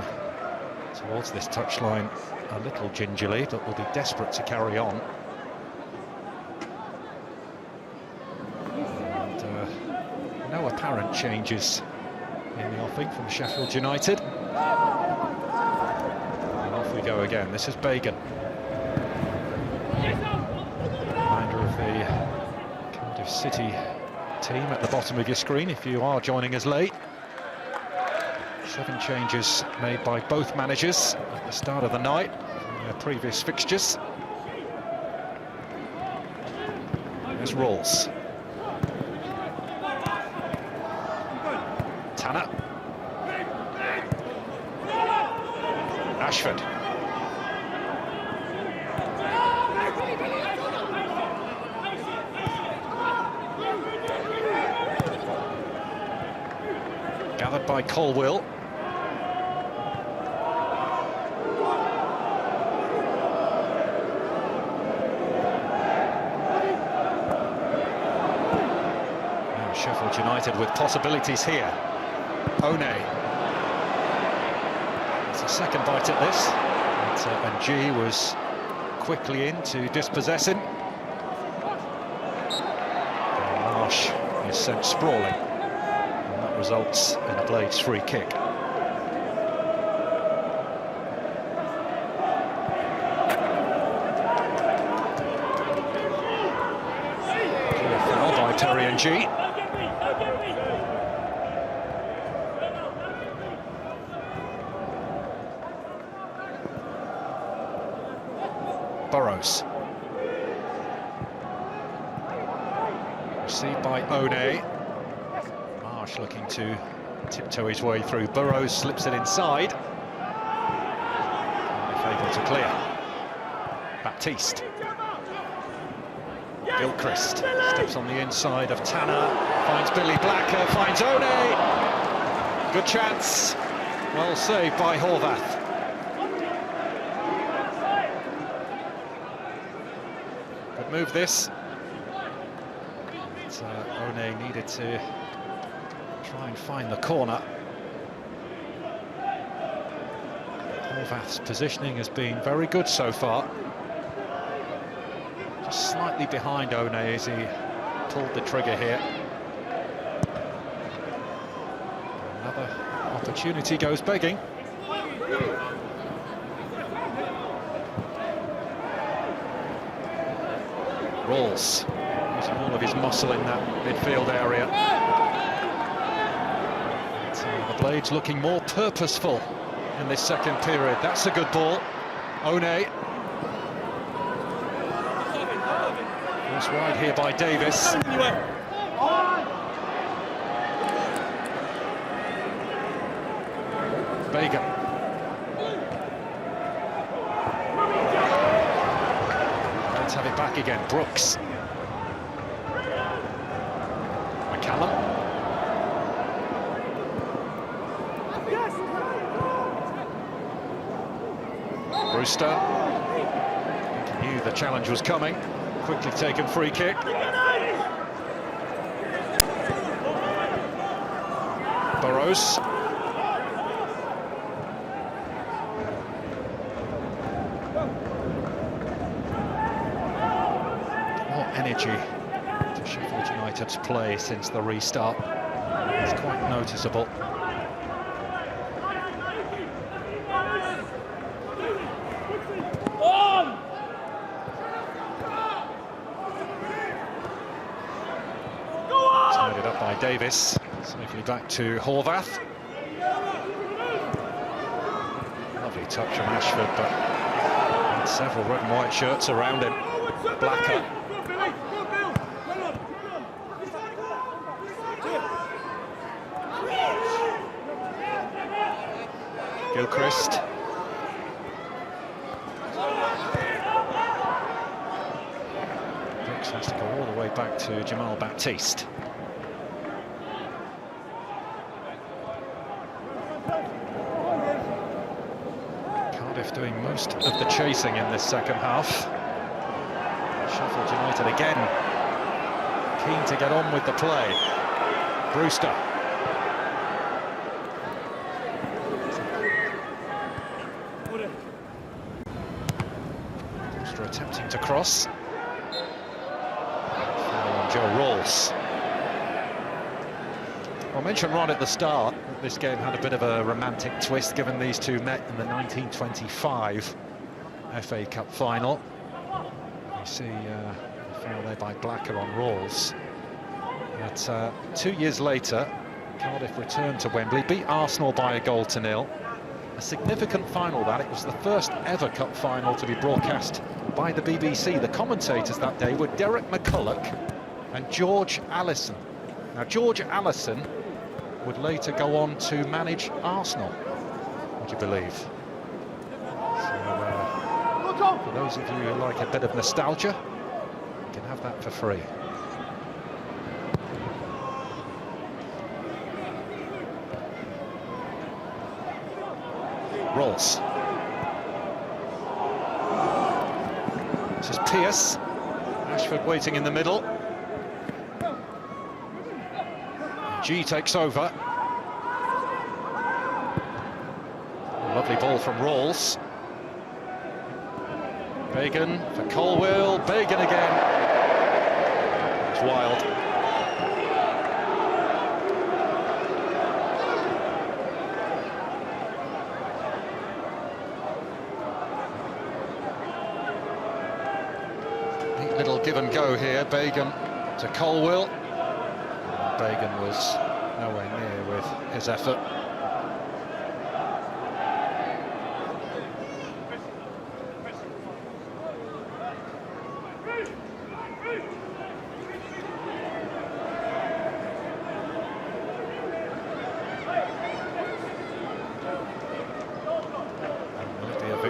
Speaker 1: towards this touchline a little gingerly, but will be desperate to carry on. And no apparent changes in the offing from Sheffield United. And off we go again. This is Bagan. Of the Cardiff City team at the bottom of your screen if you are joining us late. 7 changes made by both managers at the start of the night from their previous fixtures. There's Rawls. Tanner. Ashford. Gathered by Colwill. Now Sheffield United with possibilities here. One. It's a second bite at this, and G was quickly in to dispossess him. And Marsh is sent sprawling. Results in a Blades free kick. Clear foul by Terry and G. Burrows. Received by One. Looking to tiptoe his way through. Burrows slips it inside. Cardiff able to clear. Baptiste. Gilchrist steps on the inside of Tanner, finds Billy Blacker, finds One. Good chance. Well saved by Horvath. Good move this. But, One needed to try and find the corner. Horvath's positioning has been very good so far. Just slightly behind One as he pulled the trigger here. Another opportunity goes begging. Rawls using all of his muscle in that midfield area. But, the Blades looking more purposeful in this second period. That's a good ball. One. It's wide here by Davis. Bagan. Let's have it back again. Brooks. McCallum. Brewster. He knew the challenge was coming. Quickly taken free kick. Burrows. More energy to Sheffield United's play since the restart. It's quite noticeable. By Davis, safely back to Horvath. Lovely touch from Ashford, but had several red and white shirts around him. Blacker. Gilchrist. Brooks has to go all the way back to Jamal Baptiste. Doing most of the chasing in this second half. Sheffield United again keen to get on with the play. Brewster. Brewster attempting to cross. Foul on Joe Rawls. I mentioned right at the start that this game had a bit of a romantic twist, given these two met in the 1925 FA Cup final. You see a foul there by Blacker on Rawls. But 2 years later, Cardiff returned to Wembley, beat Arsenal by 1-0. A significant final that. It was the first ever cup final to be broadcast by the BBC. The commentators that day were Derek McCulloch and George Allison. Now, George Allison would later go on to manage Arsenal, would you believe? So, for those of you who like a bit of nostalgia, you can have that for free. Rawls. This is Pearce. Ashford waiting in the middle. G takes over. A lovely ball from Rawls. Bagan for Colwill. Bagan again. It's wild. Neat little give and go here. Bagan to Colwill. Bagan was nowhere near with his effort.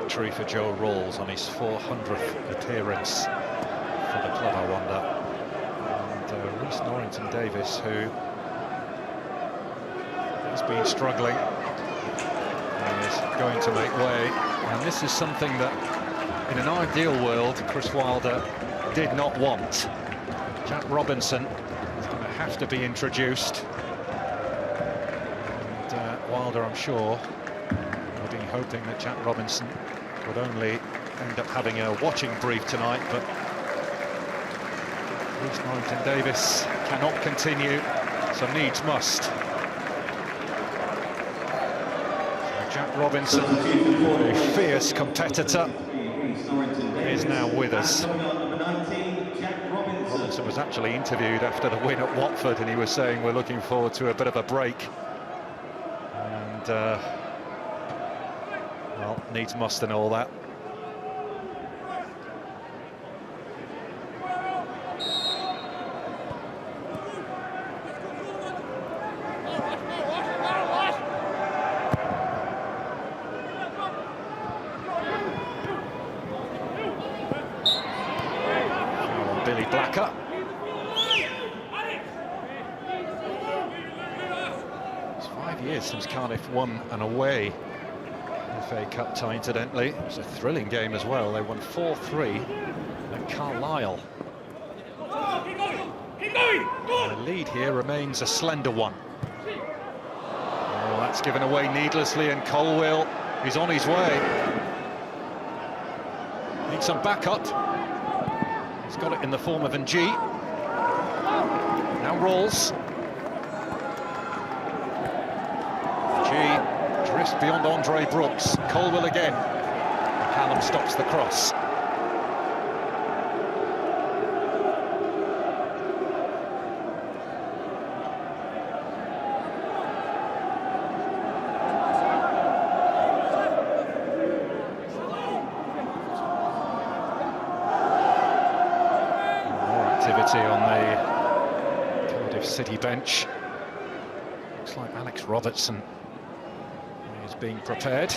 Speaker 1: victory for Joe Rawls on his 400th appearance for the club, I wonder. And Rhys Norrington-Davies, who has been struggling, is going to make way. And this is something that, in an ideal world, Chris Wilder did not want. Jack Robinson is going to have to be introduced. And Wilder, I'm sure, will be hoping that Jack Robinson would only end up having a watching brief tonight, but Rhys Norrington-Davies cannot continue, so needs must. So Jack Robinson, a fierce competitor, is now with us. Robinson was actually interviewed after the win at Watford, and he was saying we're looking forward to a bit of a break. And, well, needs must and all that. It's 5 years since Cardiff won an away FA Cup tie, incidentally. It was a thrilling game as well. They won 4-3 at Carlisle. The lead here remains a slender one. Oh, that's given away needlessly, and Colwill is on his way. Needs some backup. He's got it in the form of Ng. Now Rawls. Ng drifts beyond Andre Brooks. Colwill again. Hallam stops the cross. On the Cardiff City bench. Looks like Alex Robertson is being prepared.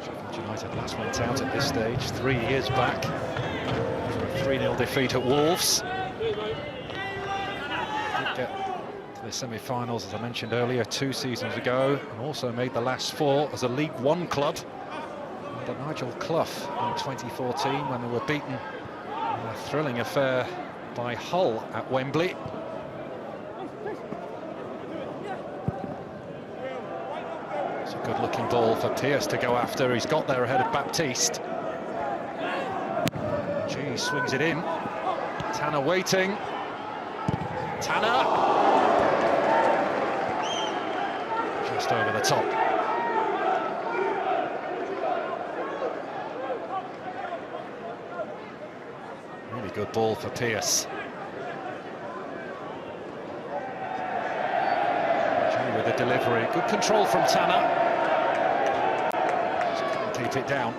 Speaker 1: Sheffield United last went out at this stage 3 years back for a 3-0 defeat at Wolves. Get to the semi-finals, as I mentioned earlier, 2 seasons ago, and also made the last 4 as a League One club under Nigel Clough in 2014, when they were beaten in a thrilling affair by Hull at Wembley. It's a good-looking ball for Pearce to go after. He's got there ahead of Baptiste. G swings it in. Tanner waiting. Tanner! Just over the top. Really good ball for Pearce. G with the delivery. Good control from Tanner. Just couldn't keep it down.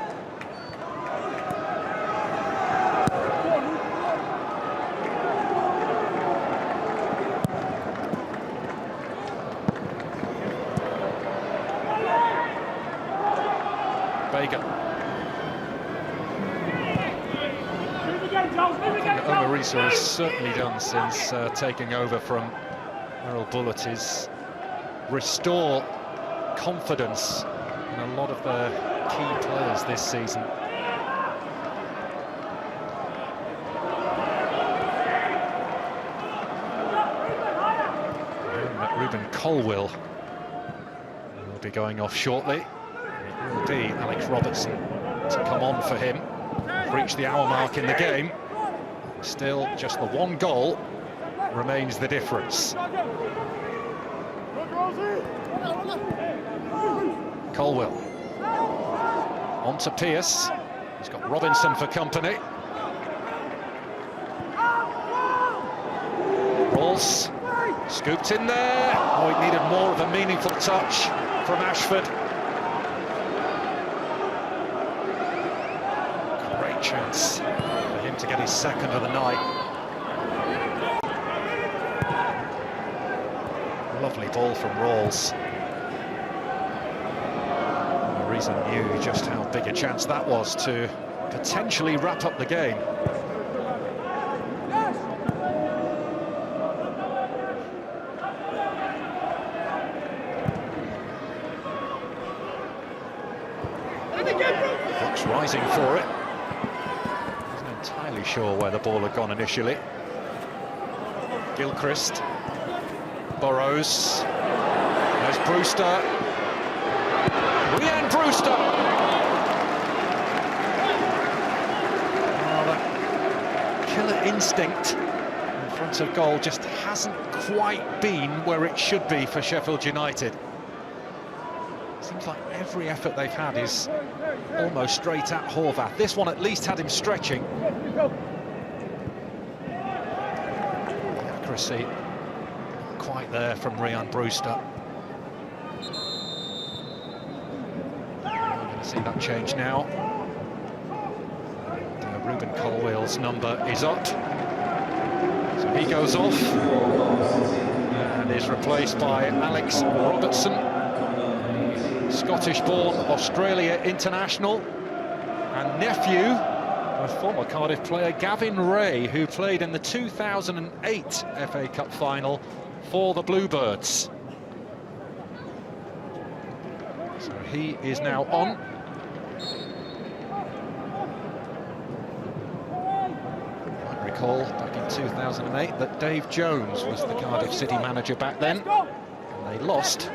Speaker 1: Omarisa has certainly done since taking over from Errol Bullitt is restore confidence in a lot of the key players this season. Ruben Colwill will be going off shortly. It will be Alex Robertson to come on for him. Reached the hour mark in the game. Still, just the 1 goal remains the difference. Colwill. On to Pearce. He's got Robinson for company. Rawls scooped in there. Oh, it needed more of a meaningful touch from Ashford. Great chance chance for him to get his second of the night. Lovely ball from Rawls. Ariza knew just how big a chance that was to potentially wrap up the game. Bucks rising for it. Wasn't entirely sure where the ball had gone initially. Gilchrist. Burrows. There's Brewster. Ryan Brewster! Oh, that killer instinct in front of goal just hasn't quite been where it should be for Sheffield United. Seems like every effort they've had is almost straight at Horvath. This one at least had him stretching. The accuracy not quite there from Ryan Brewster. See that change now. Ruben Colwell's number is up. So he goes off and is replaced by Alex Robertson, Scottish-born Australia international and nephew of former Cardiff player Gavin Ray, who played in the 2008 FA Cup final for the Bluebirds. So he is now on. Recall back in 2008 that Dave Jones was the Cardiff City manager back then, and they lost to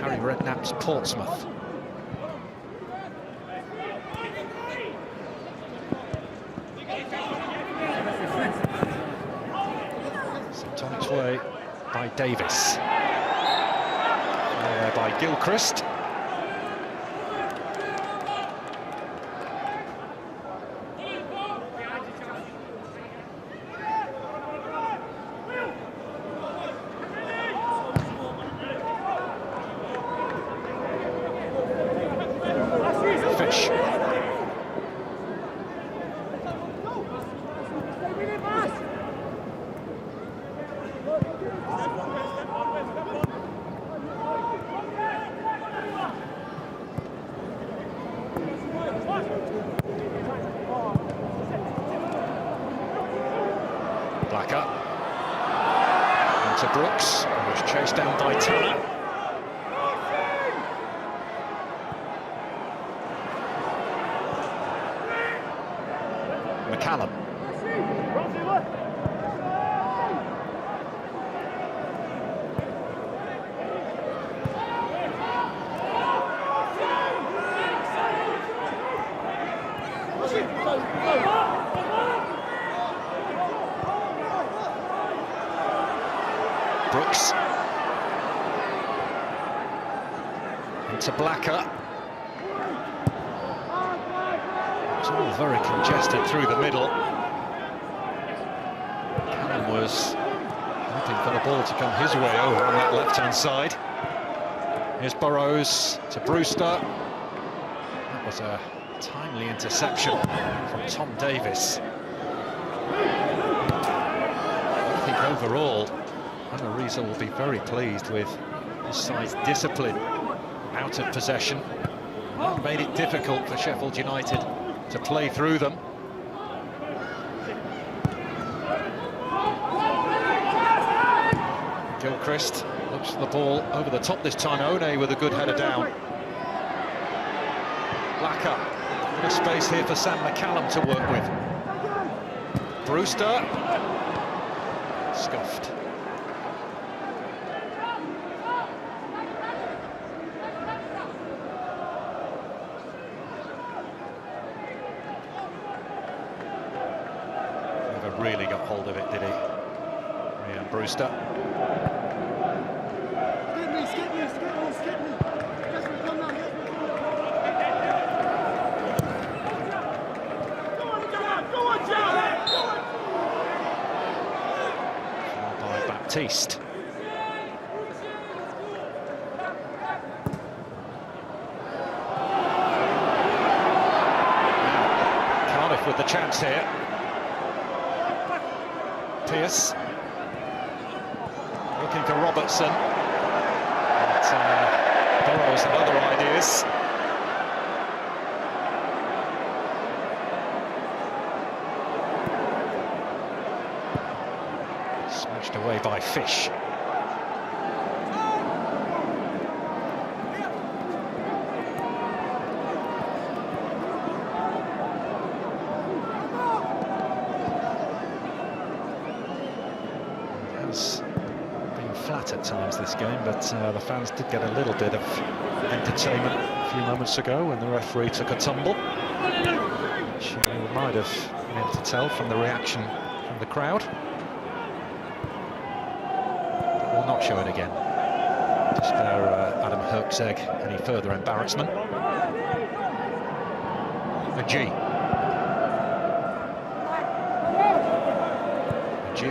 Speaker 1: Harry Redknapp's Portsmouth. Sent on its way by Davis. There by Gilchrist. Blacker into Brooks, who's chased down by Tanner. McCallum. Brooks into Blacker. It's all very congested through the middle. Cannon was hoping for the ball to come his way over on that left-hand side. Here's Burrows to Brewster. That was a timely interception from Tom Davis. I think overall Ariza will be very pleased with his side's discipline out of possession. That made it difficult for Sheffield United to play through them. Gilchrist looks for the ball over the top this time. One with a good header down. Blacker, a bit of space here for Sam McCallum to work with. Brewster, scuffed. Never really got hold of it, did he? Ryan Brewster. Baptiste. Cardiff the chance here. Pearce. Looking for Robertson. But Burrows had other ideas. Smashed away by Fish. Flat at times this game, but the fans did get a little bit of entertainment a few moments ago when the referee took a tumble, which you might have been able to tell from the reaction from the crowd. But we'll not show it again, to spare Adam Herczeg any further embarrassment. G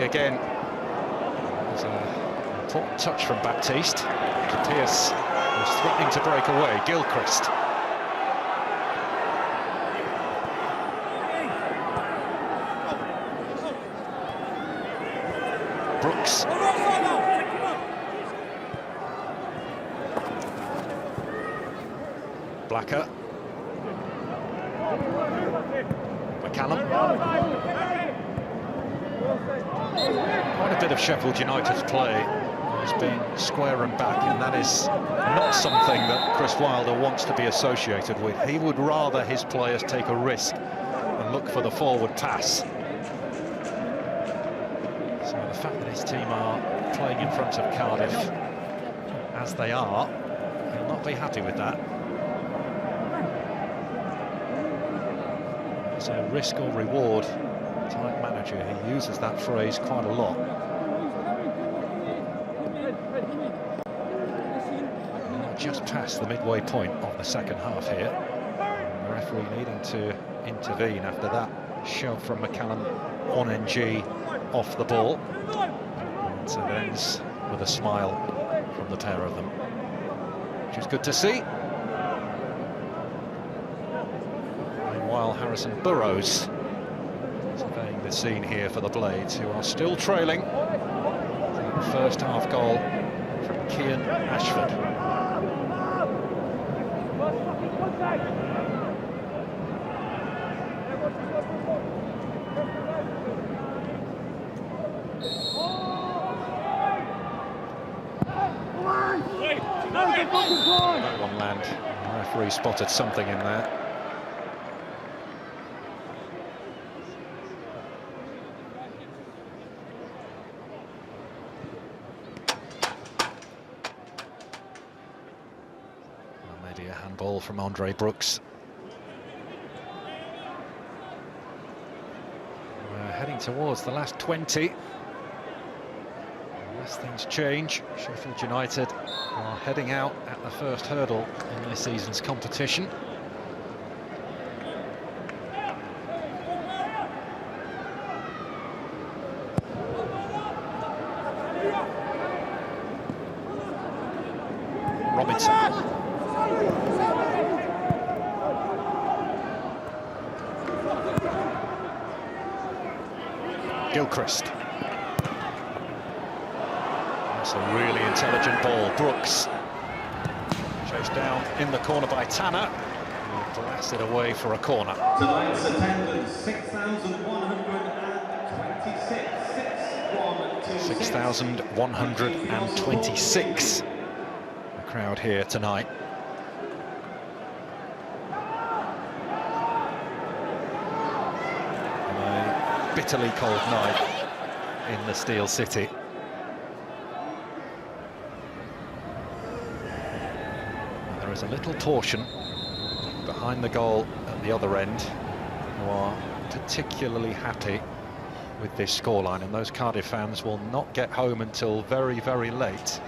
Speaker 1: again. Important touch from Baptiste. Pearce was threatening to break away. Gilchrist. Brooks. Blacker. McCallum. Quite a bit of Sheffield United's play has been square and back, and that is not something that Chris Wilder wants to be associated with. He would rather his players take a risk and look for the forward pass. So the fact that his team are playing in front of Cardiff as they are, he'll not be happy with that. It's a risk or reward type manager. He uses that phrase quite a lot. Just past the midway point of the second half here. And the referee needing to intervene after that shove from McCallum on NG off the ball. And it ends with a smile from the pair of them, which is good to see. Meanwhile, Harrison Burrows surveying the scene here for the Blades, who are still trailing. The first half goal from Kian Ashford. No one land. The referee spotted something in there. Well, maybe a handball from Andre Brooks. We're heading towards the last 20. Unless things change, Sheffield United are heading out at the first hurdle in this season's competition. Robinson. Gilchrist. That's a really intelligent ball. Brooks. Chased down in the corner by Tanner. Blasted away for a corner.
Speaker 2: Tonight's attendance, 6,126.
Speaker 1: 6,126. The crowd here tonight. On a bitterly cold night in the Steel City. There is a little portion behind the goal at the other end who are particularly happy with this scoreline, and those Cardiff fans will not get home until very, very late.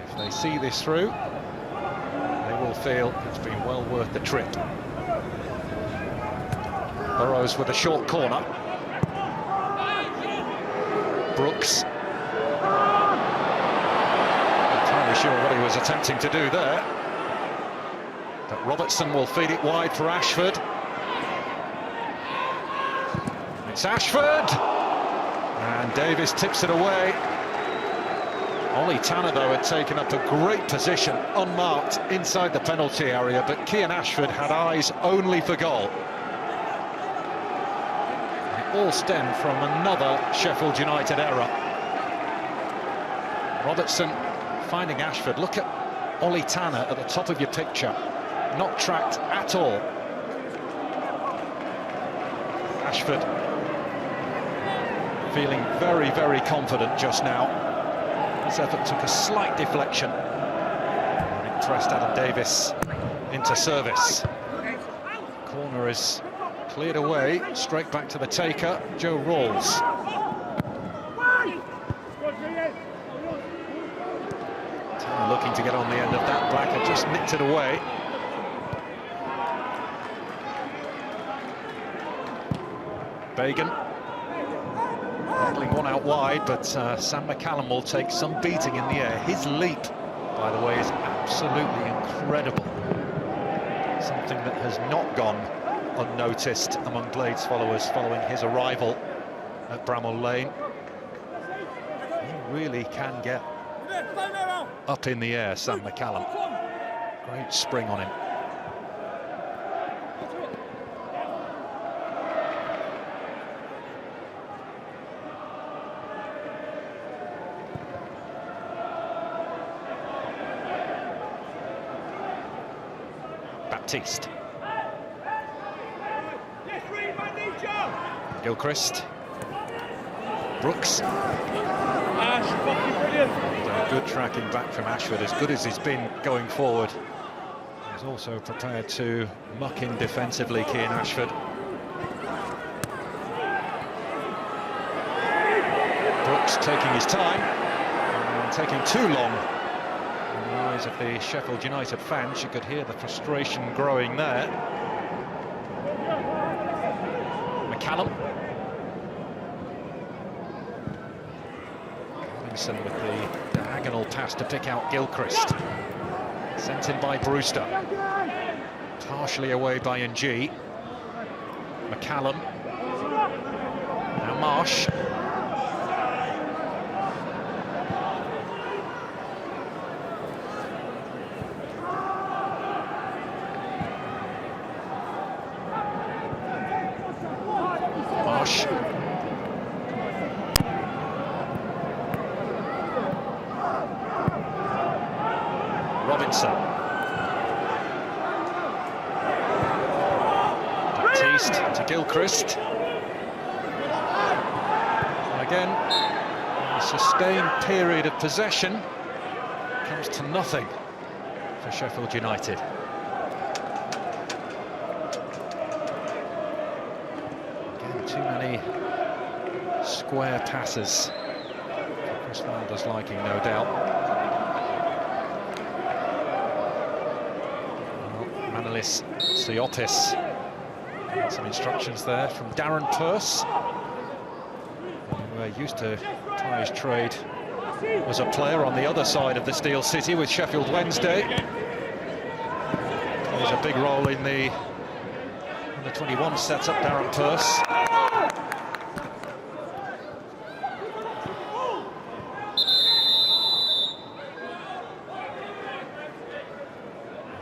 Speaker 1: If they see this through, they will feel it's been well worth the trip. Burrows with a short corner. Brooks. Not entirely sure what he was attempting to do there. But Robertson will feed it wide for Ashford. It's Ashford! And Davis tips it away. Ollie Tanner, though, had taken up a great position, unmarked, inside the penalty area, but Kian Ashford had eyes only for goal. It all stemmed from another Sheffield United error. Robertson finding Ashford. Look at Ollie Tanner at the top of your picture. Not tracked at all. Ashford feeling very, very confident just now. His effort took a slight deflection. And it pressed Adam Davis into service. Corner is cleared away, straight back to the taker, Joe Rawls. Tanner looking to get on the end of that. Black had just nicked it away. Bagan battling one out wide, but Sam McCallum will take some beating in the air. His leap, by the way, is absolutely incredible. Something that has not gone unnoticed among Blades followers following his arrival at Bramall Lane. He really can get up in the air, Sam McCallum. Great spring on him. Baptiste. Gilchrist. Brooks. Good tracking back from Ashford, as good as he's been going forward. He's also prepared to muck in defensively, Kian Ashford. Brooks taking his time, and taking too long. In the eyes of the Sheffield United fans, you could hear the frustration growing there. McCallum. Robinson with the diagonal pass to pick out Gilchrist. Sent in by Brewster. Partially away by Ng. McCallum. Now Marsh. Marsh. Robinson. Baptiste to Gilchrist. And again, a sustained period of possession comes to nothing for Sheffield United. Again, too many square passes for Chris Wilder's liking, no doubt. Manolis Siotis. Some instructions there from Darren Pearce, who used to tie his trade, was a player on the other side of the Steel City with Sheffield Wednesday. Plays a big role in the 21 setup, Darren Pearce.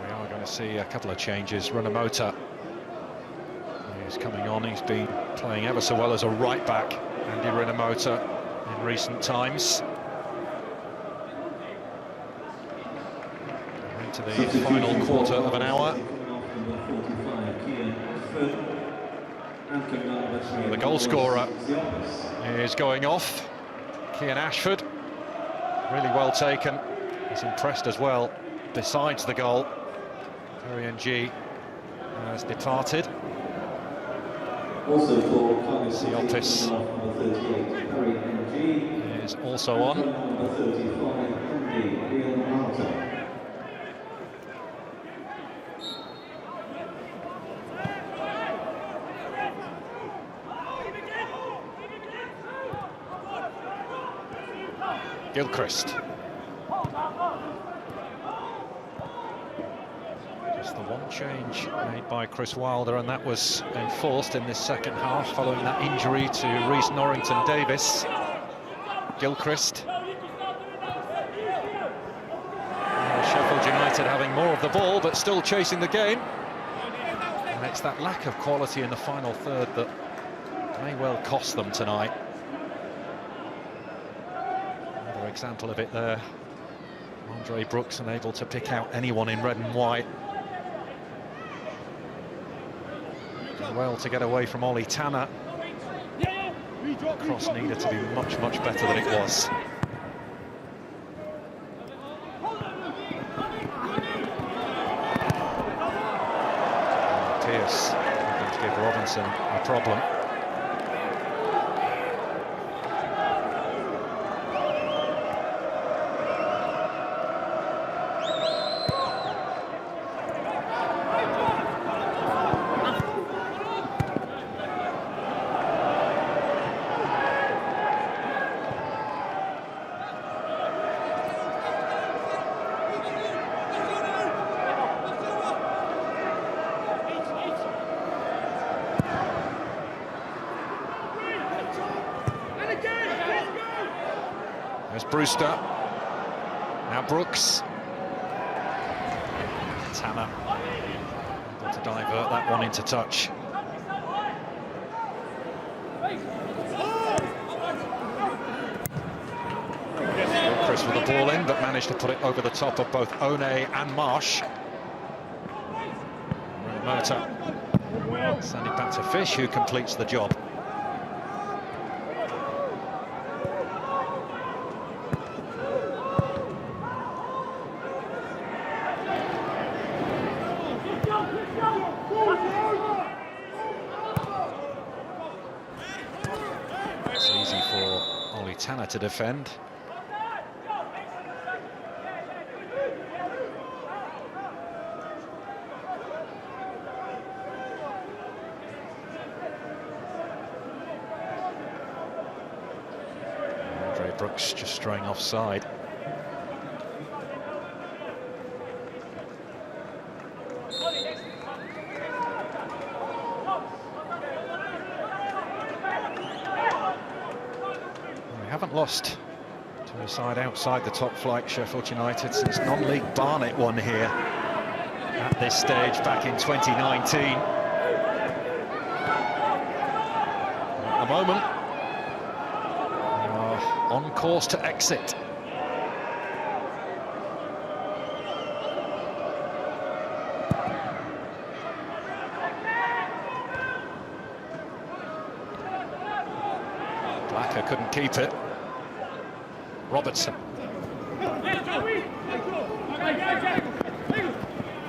Speaker 1: We are going to see a couple of changes. Runamota is coming on. He's been playing ever so well as a right back, Andy Runamota, in recent times. Into the final quarter of an hour. The goal scorer is going off. Kian Ashford, really well taken. He's impressed as well. Besides the goal, Terry Ng has departed.
Speaker 2: Also for Cardiff
Speaker 1: Siotis is also on. Gilchrist. Just The one change made by Chris Wilder, and that was enforced in this second half following that injury to Reece Norrington-Davis. Gilchrist. Sheffield United having more of the ball, but still chasing the game. And it's that lack of quality in the final third that may well cost them tonight. Another example of it there. Andre Brooks unable to pick out anyone in red and white. Did well to get away from Ollie Tanner. The cross needed to be much, much better than it was. Pearce going to give Robinson a problem. There's Brewster. Now Brooks. Tanner able to divert that one into touch. Chris with the ball in, but managed to put it over the top of both One and Marsh. Mota. Send it back to Fish, who completes the job. It's easy for Ollie Tanner to defend. Andre Brooks just straying offside. Haven't lost to a side outside the top flight, Sheffield United, since non-league Barnet won here at this stage back in 2019. At the moment, they are on course to exit. Blacker couldn't keep it. Robertson.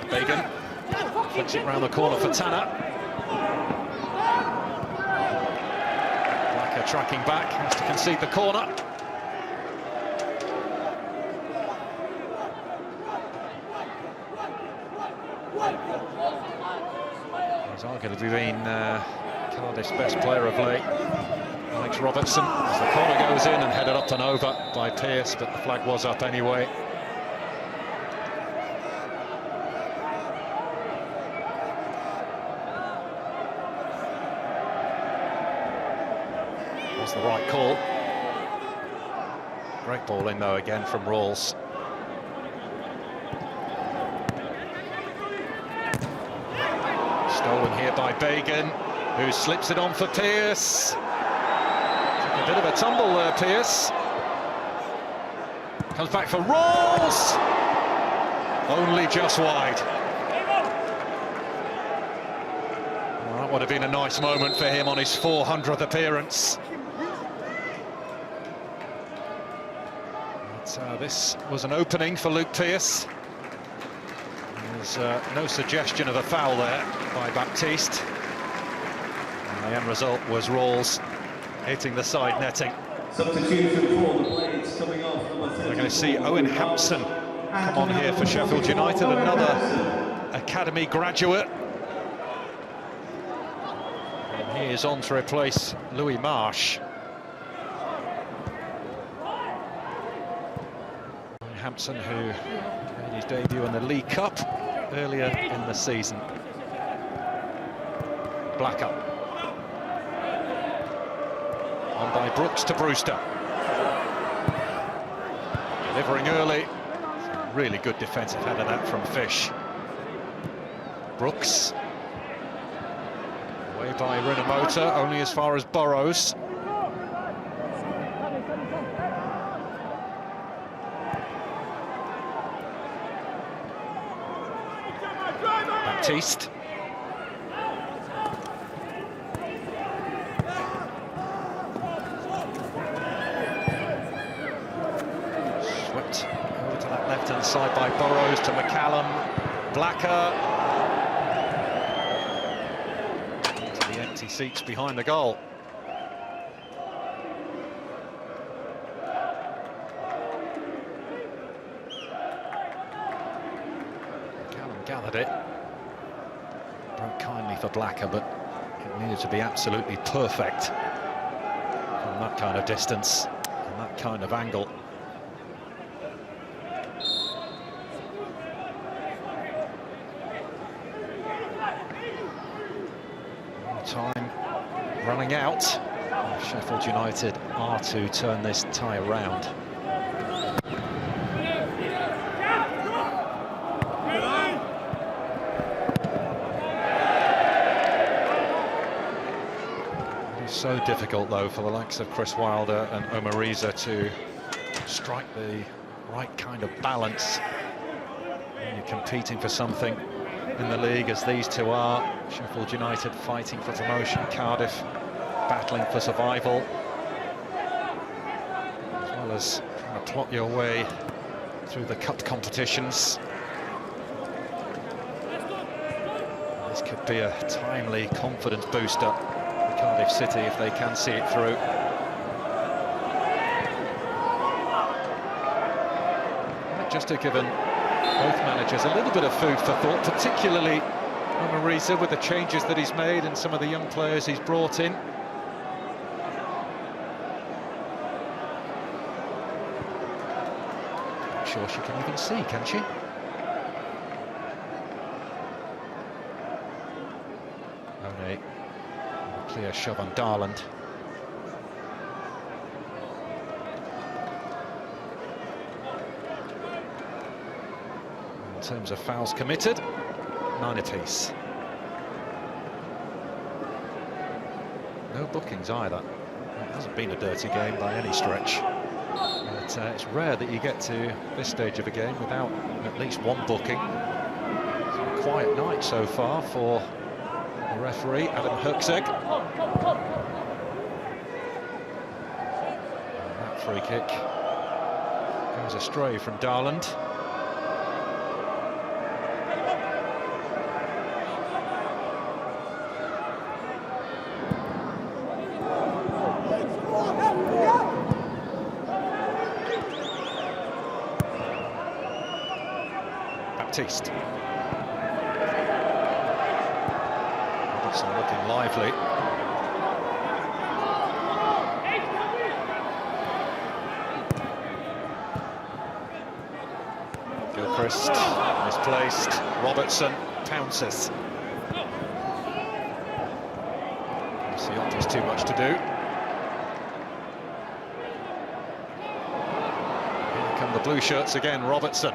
Speaker 1: Bagan flicks it round the corner for Tanner. Blacker tracking back, has to concede the corner. He's arguably been Cardiff's best player of late. Alex Robertson, as the corner goes in and headed up and over by Pearce, but the flag was up anyway. That's the right call. Great ball in though again from Rawls. Stolen here by Bagan, who slips it on for Pearce. A bit of a tumble there, Pearce. Comes back for Rawls. Only just wide. Well, that would have been a nice moment for him on his 400th appearance. But, this was an opening for Luke Pearce. There's no suggestion of a foul there by Baptiste. And the end result was Rawls hitting the side netting.
Speaker 2: Substitution for the Blades coming off.
Speaker 1: We're going to see Owen Hampson come on here for Sheffield United, another academy graduate. And he is on to replace Louis Marsh. Owen Hampson, who made his debut in the League Cup earlier in the season. Blacker. On by Brooks to Brewster. Delivering early. Really good defensive header that from Fish. Brooks. Away by Rinomhota, only as far as Burrows. Baptiste. Swept over to that left-hand side by Burrows to McCallum. Blacker. Into the empty seats behind the goal. McCallum gathered it. Broke kindly for Blacker, but it needed to be absolutely perfect from that kind of distance and that kind of angle. Time running out. Sheffield United are to turn this tie around. It's so difficult, though, for the likes of Chris Wilder and Omariza to strike the right kind of balance when you're competing for something in the league, as these two are. Sheffield United fighting for promotion, Cardiff battling for survival, as well as trying to plot your way through the cup competitions. This could be a timely confidence booster for Cardiff City if they can see it through. Just to give both managers a little bit of food for thought, particularly Omariza with the changes that he's made and some of the young players he's brought in. Not sure she can even see, can she? Only a clear shove on Darland. In terms of fouls committed, 9 apiece. No bookings either. It hasn't been a dirty game by any stretch. But it's rare that you get to this stage of a game without at least one booking. It's a quiet night so far for the referee, Adam Herczeg. And that free kick goes astray from Darland. Baptiste. Robertson looking lively. Gilchrist misplaced. Robertson pounces. Siop has too much to do. Here come the blue shirts again. Robertson.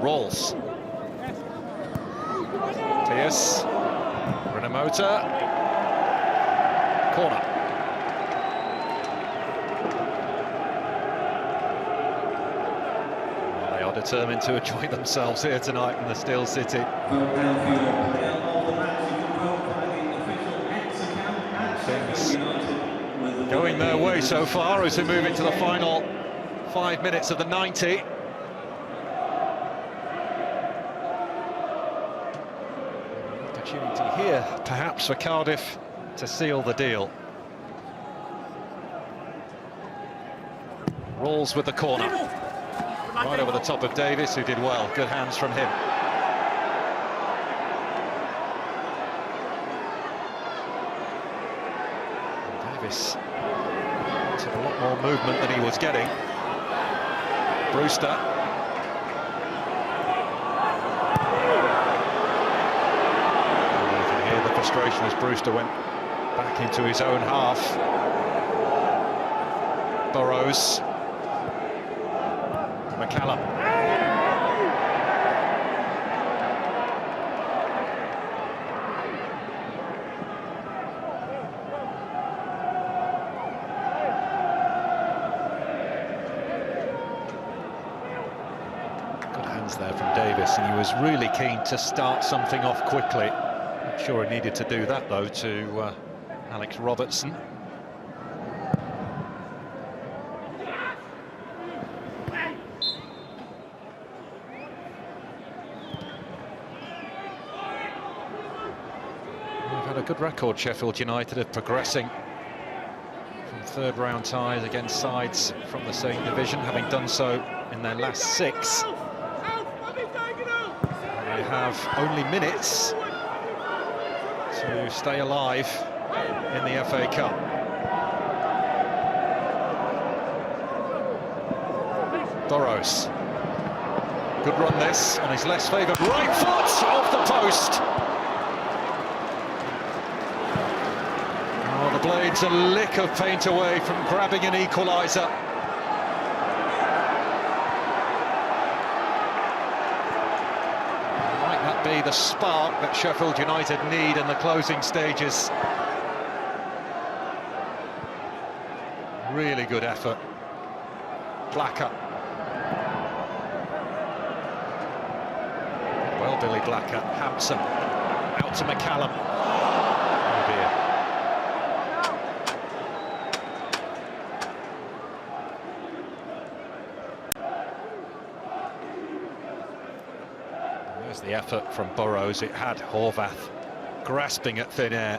Speaker 1: Rolls. Pierce. Rinomhota. Corner. Well, they are determined to enjoy themselves here tonight in the Steel City. Things going their way so far as we move into the final 5 minutes of the 90. Opportunity here, perhaps, for Cardiff to seal the deal. Rolls with the corner. Right over the top of Davis, who did well. Good hands from him. And Davis took a lot more movement than he was getting. Brewster. You can hear the frustration as Brewster went back into his own half. Burrows. McCallum. Good hands there from Davis, and he was really keen to start something off quickly. Not sure he needed to do that though to Alex Robertson. Had a good record, Sheffield United, of progressing from third-round ties against sides from the same division, having done so in their last 6. And they have only minutes to stay alive in the FA Cup. Burrows. Good run this, on his less favoured right foot, off the post. The Blades a lick of paint away from grabbing an equaliser. Might that be the spark that Sheffield United need in the closing stages? Really good effort. Blacker. Well, Billy Blacker. Hampson. Out to McCallum. Oh dear. There's the effort from Burrows. It had Horvath grasping at thin air.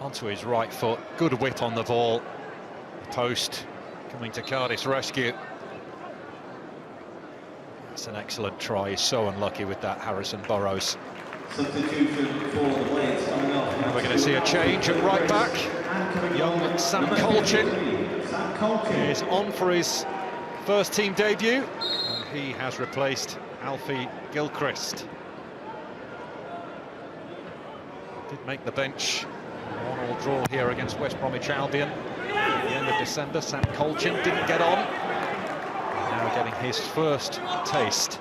Speaker 1: Onto his right foot. Good whip on the ball. The post coming to Cardiff's rescue. That's an excellent try. He's so unlucky with that, Harrison Burrows.
Speaker 2: Substitution for the Blades coming off.
Speaker 1: And we're going to see a change at right back. Young Sam Colchin is on for his first team debut, and he has replaced Alfie Gilchrist. Did make the bench. 1-1 draw here against West Bromwich Albion at the end of December. Sam Colchin didn't get on. Now getting his first taste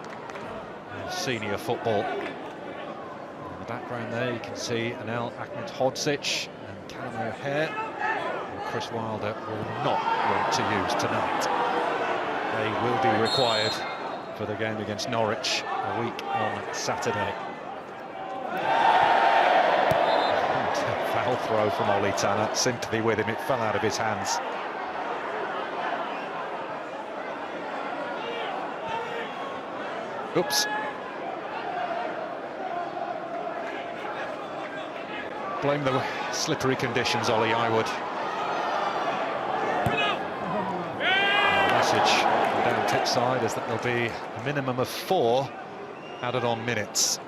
Speaker 1: of senior football. In the background there you can see Anel Ahmedhodzic and Callum O'Hare, who Chris Wilder will not want to use tonight. They will be required for the game against Norwich a week on Saturday. Foul throw from Ollie Tanner. Sympathy with him, it fell out of his hands. Oops. Blame the slippery conditions, Ollie, I would. The message down tip side is that there'll be a minimum of 4 added on minutes.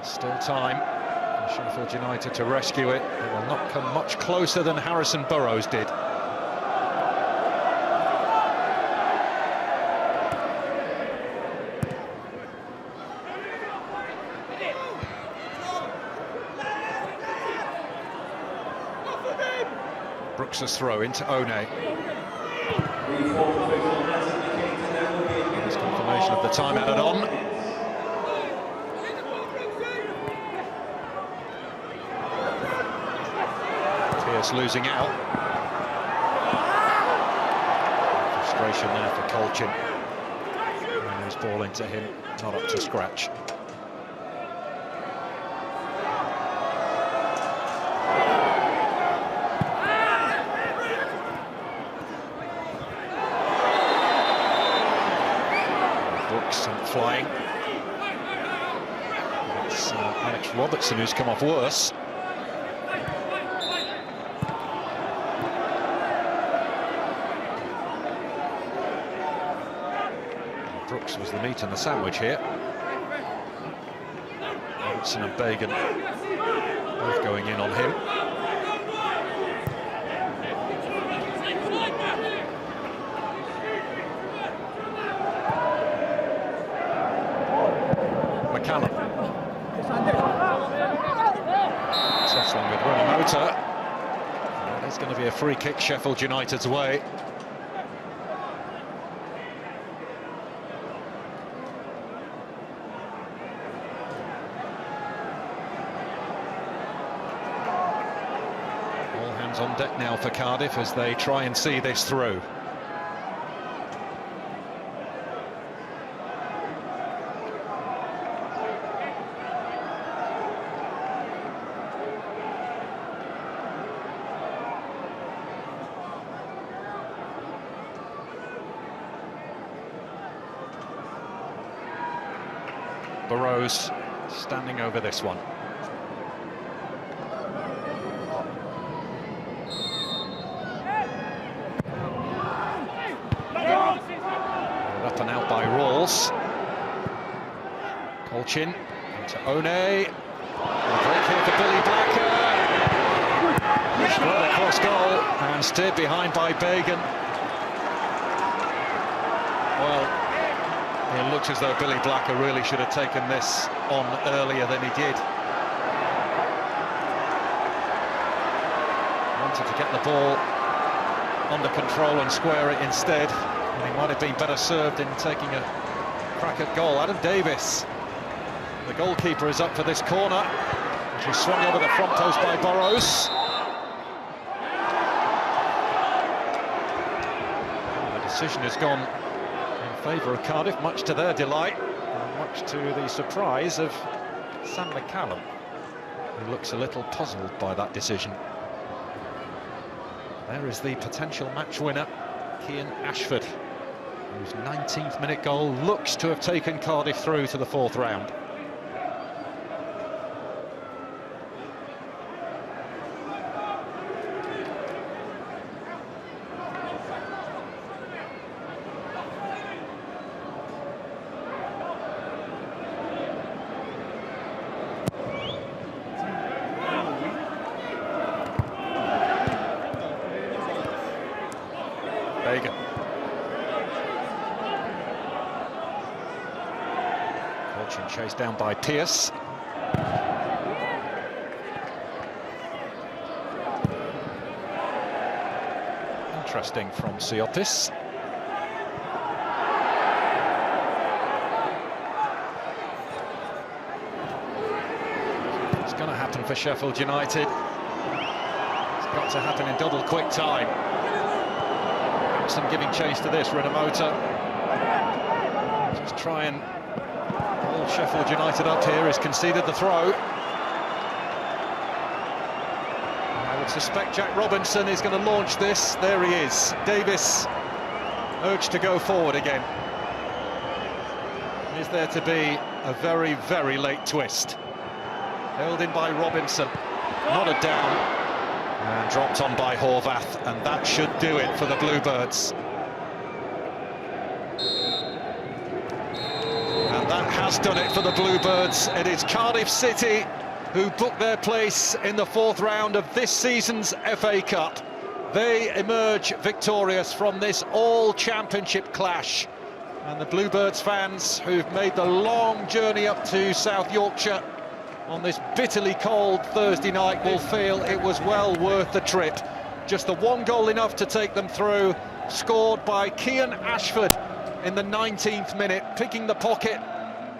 Speaker 1: Still time for Sheffield United to rescue it. It will not come much closer than Harrison Burrows did. Brooks' throw into One. There's confirmation of the time added on. Losing out. Frustration there for Colchin. And his ball into him, not up to scratch. Brooks sent flying. It's Alex Robertson who's come off worse. Brooks was the meat and the sandwich here. Robertson and Bagan both going in on him. McCallum. Settling with Runamota. There's going to be a free kick Sheffield United's way. All hands on deck now for Cardiff as they try and see this through. Burrows standing over this one. Up and out by Rawls. Colchin into One. A break here for Billy Blacker. Spread across goal and steered behind by Bagan. Well, it looks as though Billy Blacker really should have taken this on earlier than he did. Wanted to get the ball under control and square it instead. And he might have been better served in taking a crack at goal. Adam Davis, the goalkeeper, is up for this corner. She's swung over the front post by Burrows. The decision has gone in favour of Cardiff, much to their delight, and much to the surprise of Sam McCallum, who looks a little puzzled by that decision. There is the potential match winner, Cian Ashford, whose 19th minute goal looks to have taken Cardiff through to the fourth round. Bagan. Colchin chased down by Pearce. Interesting from Siopis. It's going to happen for Sheffield United. It's got to happen in double quick time. Some giving chase to this, Runamota. Just try and hold Sheffield United up here. Has conceded the throw. I would suspect Jack Robinson is going to launch this. There he is. Davis urged to go forward again. Is there to be a very, very late twist? Held in by Robinson. Nodded down. And dropped on by Horvath, and that should do it for the Bluebirds. And that has done it for the Bluebirds. It is Cardiff City who booked their place in the fourth round of this season's FA Cup. They emerge victorious from this all-championship clash. And the Bluebirds fans who've made the long journey up to South Yorkshire on this bitterly cold Thursday night will feel it was well worth the trip. Just the one goal enough to take them through, scored by Cian Ashford in the 19th minute, picking the pocket